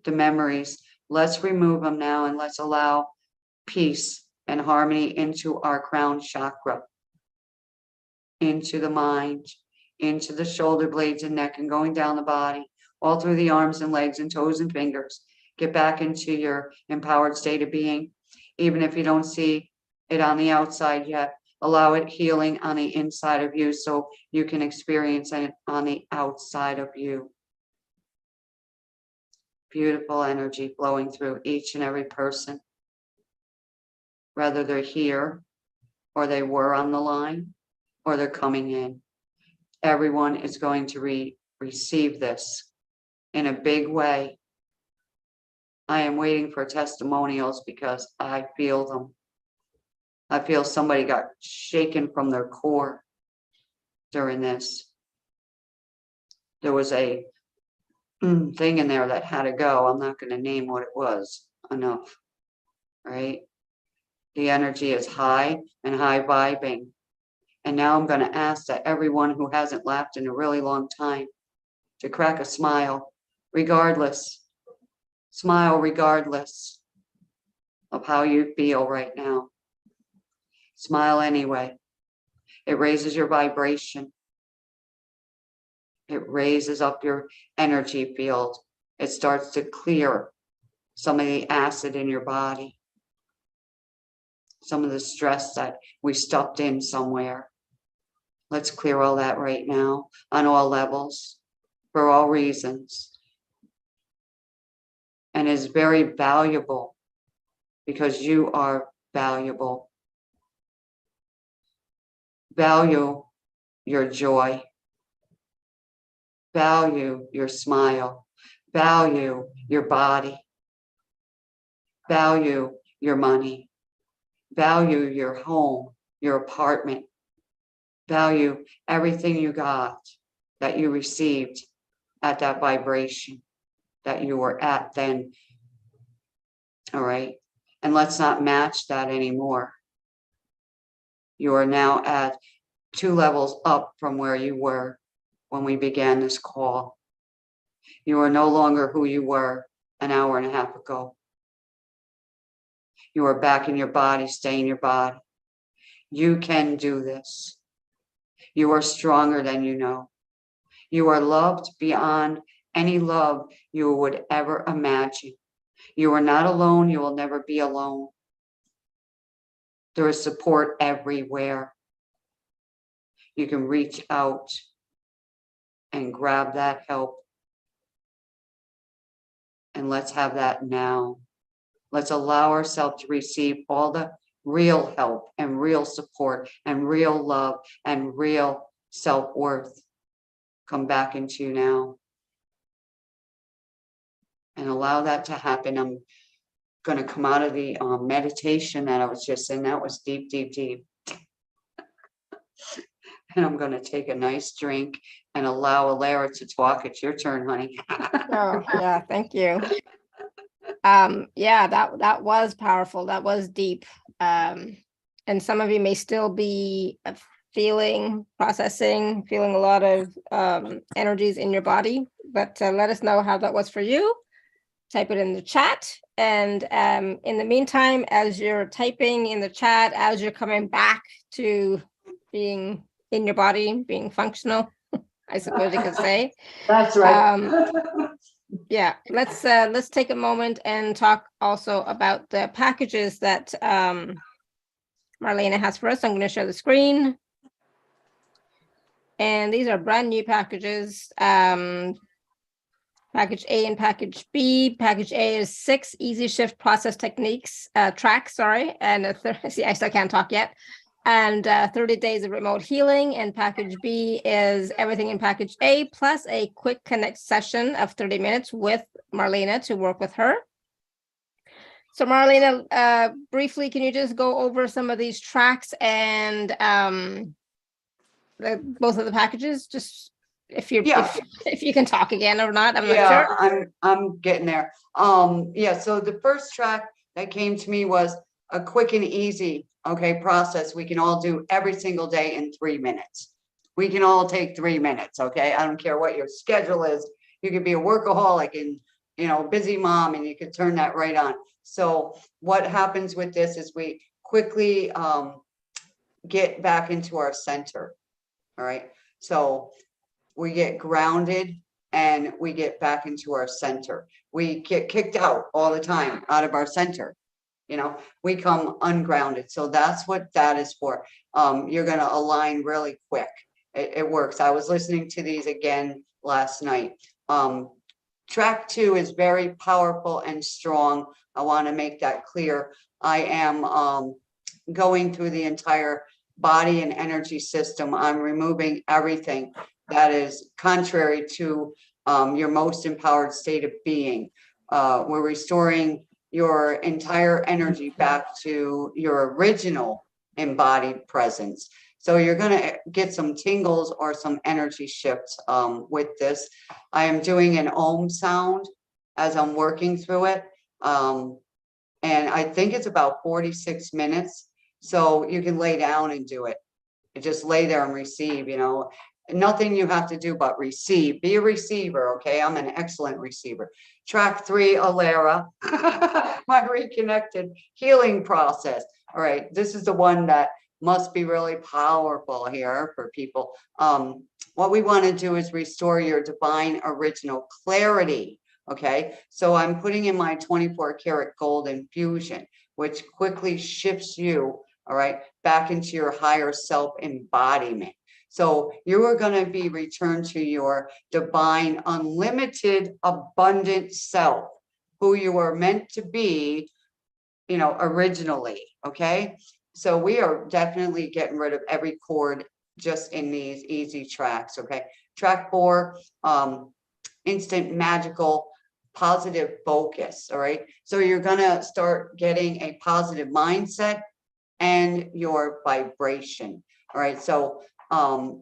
B: the memories. Let's remove them now and let's allow peace and harmony into our crown chakra, into the mind, into the shoulder blades and neck, and going down the body, all through the arms and legs and toes and fingers. Get back into your empowered state of being. Even if you don't see it on the outside yet, allow it healing on the inside of you so you can experience it on the outside of you. Beautiful energy flowing through each and every person, whether they're here or they were on the line or they're coming in. Everyone is going to receive this in a big way. I am waiting for testimonials because I feel them. I feel somebody got shaken from their core during this. There was a thing in there that had to go. I'm not going to name what it was enough, right? The energy is high and high vibing. And now I'm going to ask that everyone who hasn't laughed in a really long time to crack a smile, regardless. Smile regardless of how you feel right now. Smile anyway. It raises your vibration. It raises up your energy field. It starts to clear some of the acid in your body. Some of the stress that we stuffed in somewhere. Let's clear all that right now on all levels, for all reasons. and is very valuable because you are valuable. Value your joy. Value your smile. Value your body. Value your money. Value your home, your apartment. Value everything you got that you received at that vibration that you were at then. All right. And let's not match that anymore. You are now at 2 levels up from where you were when we began this call. You are no longer who you were an hour and a half ago. You are back in your body, stay in your body. You can do this. You are stronger than you know. You are loved beyond any love you would ever imagine. You are not alone. You will never be alone. There is support everywhere. You can reach out and grab that help. And let's have that now. Let's allow ourselves to receive all the real help and real support and real love and real self-worth come back into you now. And allow that to happen. I'm going to come out of the meditation that I was just in. That was deep, deep, deep. And I'm going to take a nice drink and allow Alara to talk. It's your turn, honey.
A: Oh, yeah, thank you. Yeah, that was powerful. That was deep. And some of you may still be feeling, processing, feeling a lot of energies in your body, but let us know how that was for you. Type it in the chat. And in the meantime, as you're typing in the chat, as you're coming back to being in your body, being functional, I suppose you could say.
B: That's right.
A: Yeah, let's take a moment and talk also about the packages that Marlena has for us. I'm going to share the screen. And these are brand new packages. Package A and package B. Package A is 6 easy shift process techniques, tracks, sorry. And see, I still can't talk yet. And 30 days of remote healing. And package B is everything in package A, plus a quick connect session of 30 minutes with Marlena to work with her. So Marlena, briefly, can you just go over some of these tracks and both of the packages? Just if you if you can talk again or not, I'm not sure.
B: I'm getting there. Yeah, so the first track that came to me was a quick and easy process we can all do every single day in 3 minutes. We can all take 3 minutes. Okay, I don't care what your schedule is. You could be a workaholic and busy mom, and you could turn that right on. So what happens with this is we quickly get back into our center. All right, so we get grounded and we get back into our center. We get kicked out all the time out of our center. We come ungrounded. So that's what that is for. You're going to align really quick. It works. I was listening to these again last night. Track 2 is very powerful and strong. I want to make that clear. I am going through the entire body and energy system. I'm removing everything that is contrary to your most empowered state of being. We're restoring your entire energy back to your original embodied presence. So you're going to get some tingles or some energy shifts with this. I am doing an Om sound as I'm working through it. And I think it's about 46 minutes. So you can lay down and do it. You just lay there and receive, nothing you have to do but receive. Be a receiver, okay? I'm an excellent receiver. Track 3, Alara, my reconnected healing process. All right, this is the one that must be really powerful here for people. What we want to do is restore your divine original clarity, okay? So I'm putting in my 24 karat gold infusion, which quickly shifts you, all right, back into your higher self embodiment. So you are going to be returned to your divine, unlimited, abundant self. who you were meant to be, you know, originally. Okay. So we are definitely getting rid of every chord just in these easy tracks. Okay. Track 4, instant magical positive focus. All right. So you're going to start getting a positive mindset and your vibration. All right. So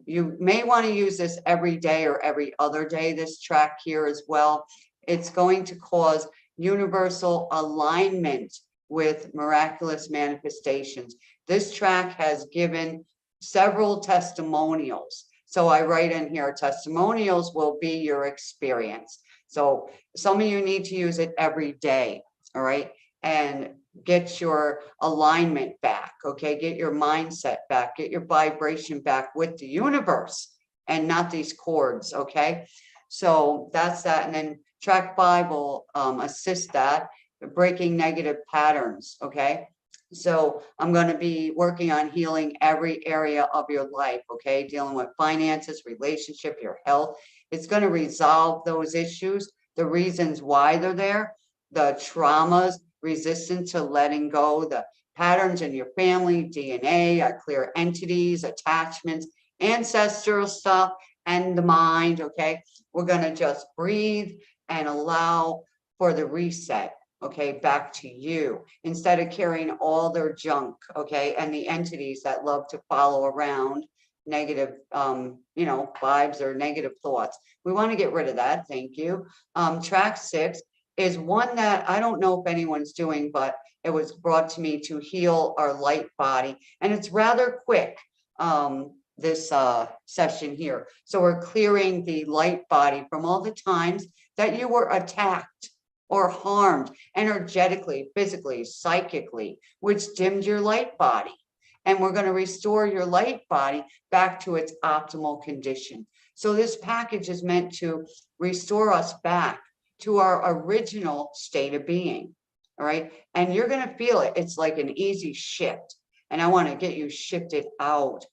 B: you may want to use this every day or every other day, this track here as well. It's going to cause universal alignment with miraculous manifestations. This track has given several testimonials. So I write in here, testimonials will be your experience. So some of you need to use it every day, all right? And get your alignment back, okay? Get your mindset back, get your vibration back with the universe and not these chords, okay? So that's that. And then track 5 will assist that, breaking negative patterns, okay? So I'm going to be working on healing every area of your life, okay? Dealing with finances, relationship, your health. It's going to resolve those issues, the reasons why they're there, the traumas, resistance to letting go, the patterns in your family, DNA, I clear entities, attachments, ancestral stuff, and the mind, okay? We're going to just breathe and allow for the reset. Okay, back to you, instead of carrying all their junk, okay, and the entities that love to follow around negative, you know, vibes or negative thoughts. We want to get rid of that. Thank you. Track 6 is one that I don't know if anyone's doing, but it was brought to me to heal our light body, and it's rather quick. This session here. So we're clearing the light body from all the times that you were attacked or harmed energetically, physically, psychically, which dimmed your light body. And we're going to restore your light body back to its optimal condition. So this package is meant to restore us back to our original state of being. All right. And you're going to feel it. It's like an easy shift. And I want to get you shifted out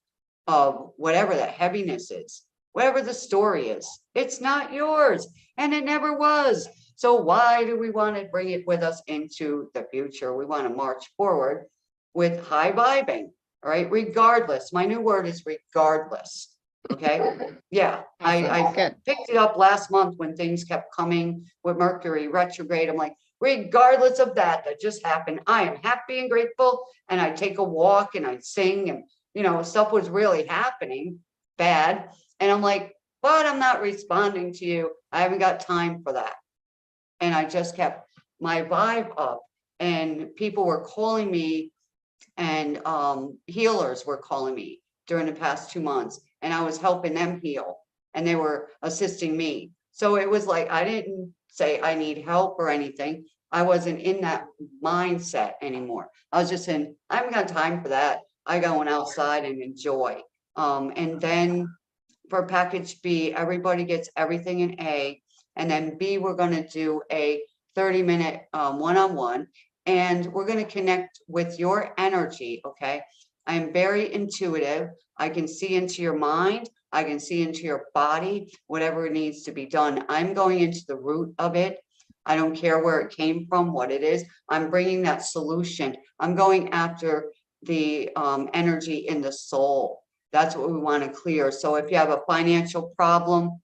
B: of whatever the heaviness is, whatever the story is. It's not yours, and it never was. So why do we want to bring it with us into the future? We want to march forward with high vibing, all right? Regardless. My new word is regardless. Okay. Yeah. I picked it up last month when things kept coming with Mercury retrograde. I'm like, regardless of that just happened, I am happy and grateful. And I take a walk and I sing, and you know, stuff was really happening bad. And I'm like, but I'm not responding to you. I haven't got time for that. And I just kept my vibe up, and people were calling me, and healers were calling me during the past 2 months, and I was helping them heal, and they were assisting me. So it was like, I didn't say I need help or anything. I wasn't in that mindset anymore. I was just in, I haven't got time for that. I going outside and enjoy. And then for package B, everybody gets everything in A. And then B, we're going to do a 30-minute one-on-one, and we're going to connect with your energy. Okay. I'm very intuitive. I can see into your mind. I can see into your body, whatever needs to be done. I'm going into the root of it. I don't care where it came from, what it is. I'm bringing that solution. I'm going after the energy in the soul. That's what we want to clear. So if you have a financial problem,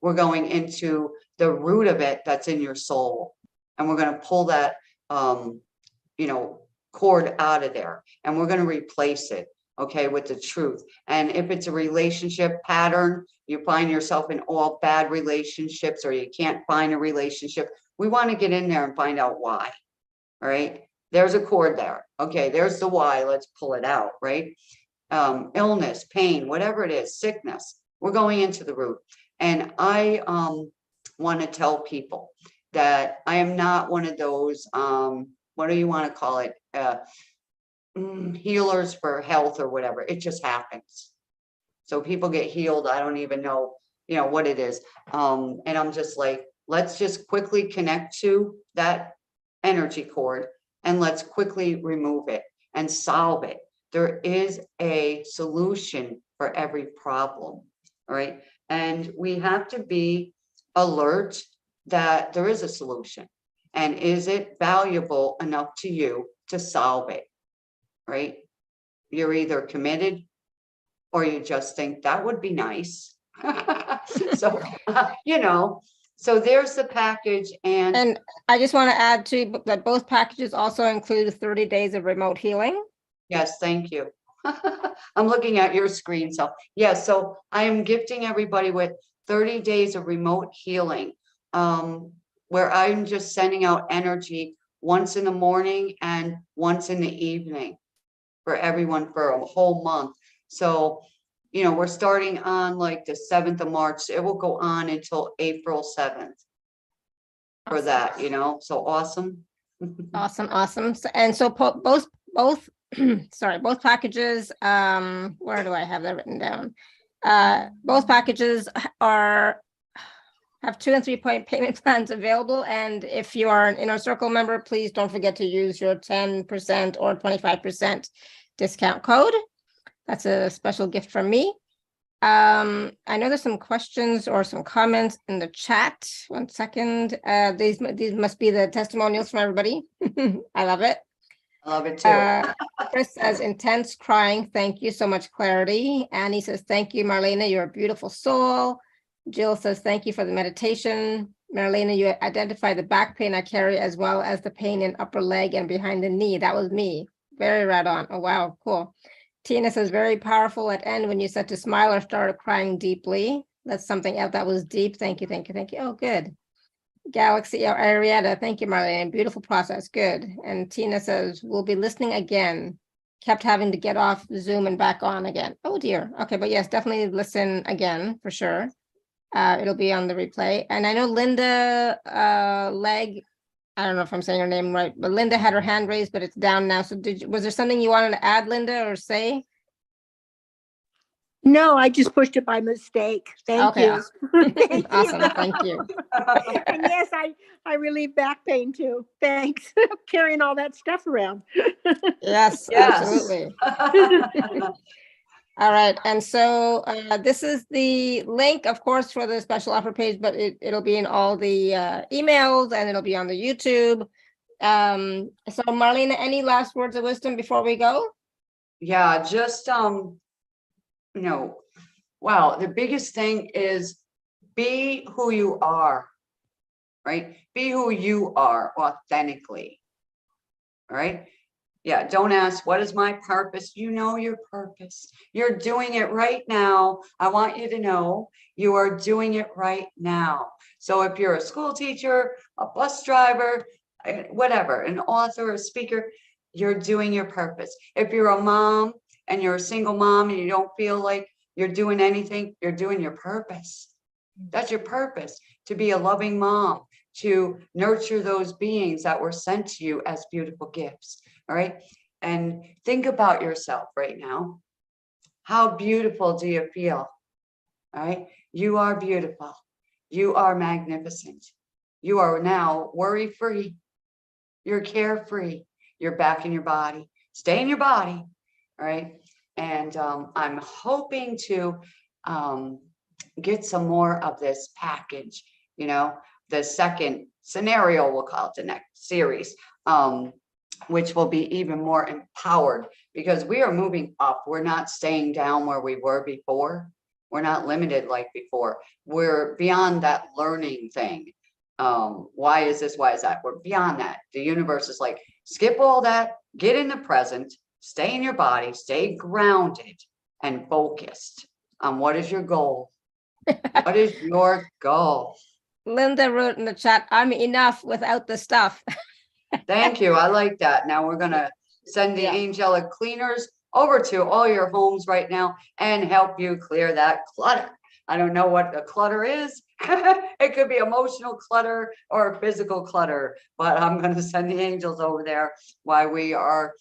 B: we're going into the root of it that's in your soul, and we're going to pull that you know, cord out of there, and we're going to replace it, okay, with the truth. And if it's a relationship pattern, you find yourself in all bad relationships, or you can't find a relationship, we want to get in there and find out why. All right, there's a cord there. Okay, there's the why. Let's pull it out. Right. Illness, pain, whatever it is, sickness, we're going into the root. And I want to tell people that I am not one of those, what do you want to call it? Healers for health or whatever. It just happens. So people get healed. I don't even know, you know, what it is. And I'm just like, let's just quickly connect to that energy cord, and let's quickly remove it and solve it. There is a solution for every problem. All right. And we have to be alert that there is a solution. And is it valuable enough to you to solve it? Right? You're either committed or you just think that would be nice. So, you know, so there's the package.
A: And I just want to add to that both packages also include 30 days of remote healing.
B: Yes, thank you. I'm looking at your screen. So, yeah, so I am gifting everybody with 30 days of remote healing, where I'm just sending out energy once in the morning and once in the evening for everyone for a whole month. So, you know, we're starting on like the 7th of March. It will go on until April 7th for that, you know, so awesome.
A: Awesome, awesome. And so both sorry, both packages, where do I have that written down? Both packages have 2 and 3 point payment plans available. And if you are an Inner Circle member, please don't forget to use your 10% or 25% discount code. That's a special gift from me. I know there's some questions or some comments in the chat. 1 second. These must be the testimonials from everybody. I love it.
B: I love it too.
A: Chris says, intense crying. Thank you so much, Clarity. Annie says, thank you, Marlena. You're a beautiful soul. Jill says, thank you for the meditation. Marlena, you identify the back pain I carry as well as the pain in upper leg and behind the knee. That was me. Very right on. Oh, wow. Cool. Tina says, very powerful at end when you said to smile or started crying deeply. That's something else that was deep. Thank you. Thank you. Thank you. Oh, good. Galaxy or Arietta. Thank you, Marlene. Beautiful process. Good. And Tina says, we'll be listening again. Kept having to get off Zoom and back on again. Oh, dear. Okay. But yes, definitely listen again for sure. It'll be on the replay. And I know Linda Leg, I don't know if I'm saying her name right, but Linda had her hand raised, but it's down now. So was there something you wanted to add, Linda, or say?
F: No, I just pushed it by mistake. Thank
A: Okay,
F: you. Thank
A: awesome.
F: you.
A: Thank you.
F: And yes, I relieve back pain too. Thanks. Carrying all that stuff around.
A: Yes,
B: Yes.
A: absolutely. All right. And so this is the link, of course, for the special offer page, but it'll be in all the emails and it'll be on the YouTube. So Marlena, any last words of wisdom before we go?
B: Yeah, just, you know, wow, the biggest thing is be who you are, right? Be who you are authentically, right? Yeah, don't ask, what is my purpose? You know your purpose. You're doing it right now. I want you to know you are doing it right now. So if you're a school teacher, a bus driver, whatever, an author, a speaker, you're doing your purpose. If you're a mom and you're a single mom and you don't feel like you're doing anything, you're doing your purpose. That's your purpose, to be a loving mom, to nurture those beings that were sent to you as beautiful gifts. All right. And think about yourself right now. How beautiful do you feel? All right. You are beautiful. You are magnificent. You are now worry-free. You're carefree. You're back in your body. Stay in your body. All right. And I'm hoping to get some more of this package, you know, the second scenario, we'll call it the next series, which will be even more empowered because we are moving up. We're not staying down where we were before. We're not limited like before. We're beyond that learning thing. Why is this? Why is that? We're beyond that. The universe is like, skip all that, get in the present, stay in your body, stay grounded and focused on what is your goal. What is your goal?
A: Linda wrote in the chat, I'm enough without the stuff.
B: Thank you. I like that. Now we're going to send the angelic cleaners over to all your homes right now and help you clear that clutter. I don't know what the clutter is. It could be emotional clutter or physical clutter, but I'm going to send the angels over there while we are,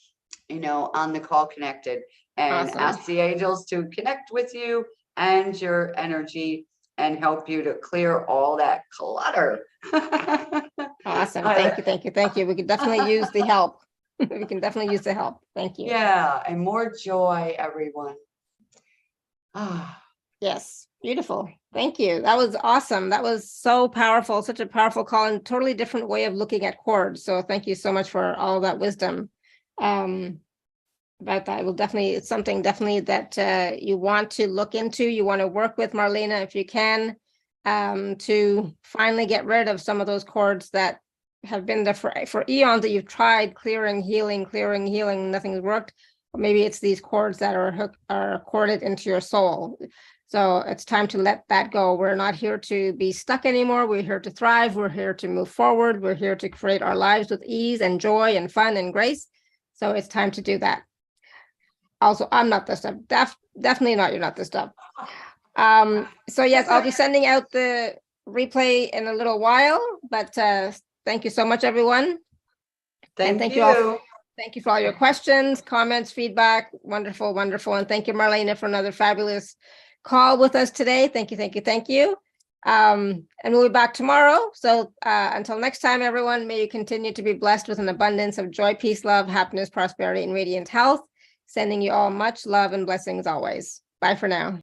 B: you know, on the call connected and
A: Awesome.
B: ask the angels to connect with you and your energy and help you to clear all that clutter.
A: Awesome. Thank you. Thank you. Thank you. We could definitely use the help. We can definitely use the help. Thank you.
B: Yeah, and more joy, everyone. Ah,
A: Yes. Beautiful. Thank you. That was awesome. That was so powerful, such a powerful call and totally different way of looking at chords. So thank you so much for all that wisdom. About that. Will definitely, it's something definitely that you want to look into. You want to work with Marlena if you can, to finally get rid of some of those chords that have been there for eons that you've tried clearing, healing, nothing's worked. Or maybe it's these chords that are corded into your soul. So it's time to let that go. We're not here to be stuck anymore. We're here to thrive. We're here to move forward. We're here to create our lives with ease and joy and fun and grace. So it's time to do that. Also, I'm not this stuff. Definitely not. You're not this stuff. So yes, I'll be sending out the replay in a little while, but thank you so much, everyone.
B: Thank
A: you all. Thank you for all your questions, comments, feedback. Wonderful, wonderful. And thank you, Marlena, for another fabulous call with us today. Thank you. And we'll be back tomorrow. So until next time, everyone, may you continue to be blessed with an abundance of joy, peace, love, happiness, prosperity, and radiant health. Sending you all much love and blessings always. Bye for now.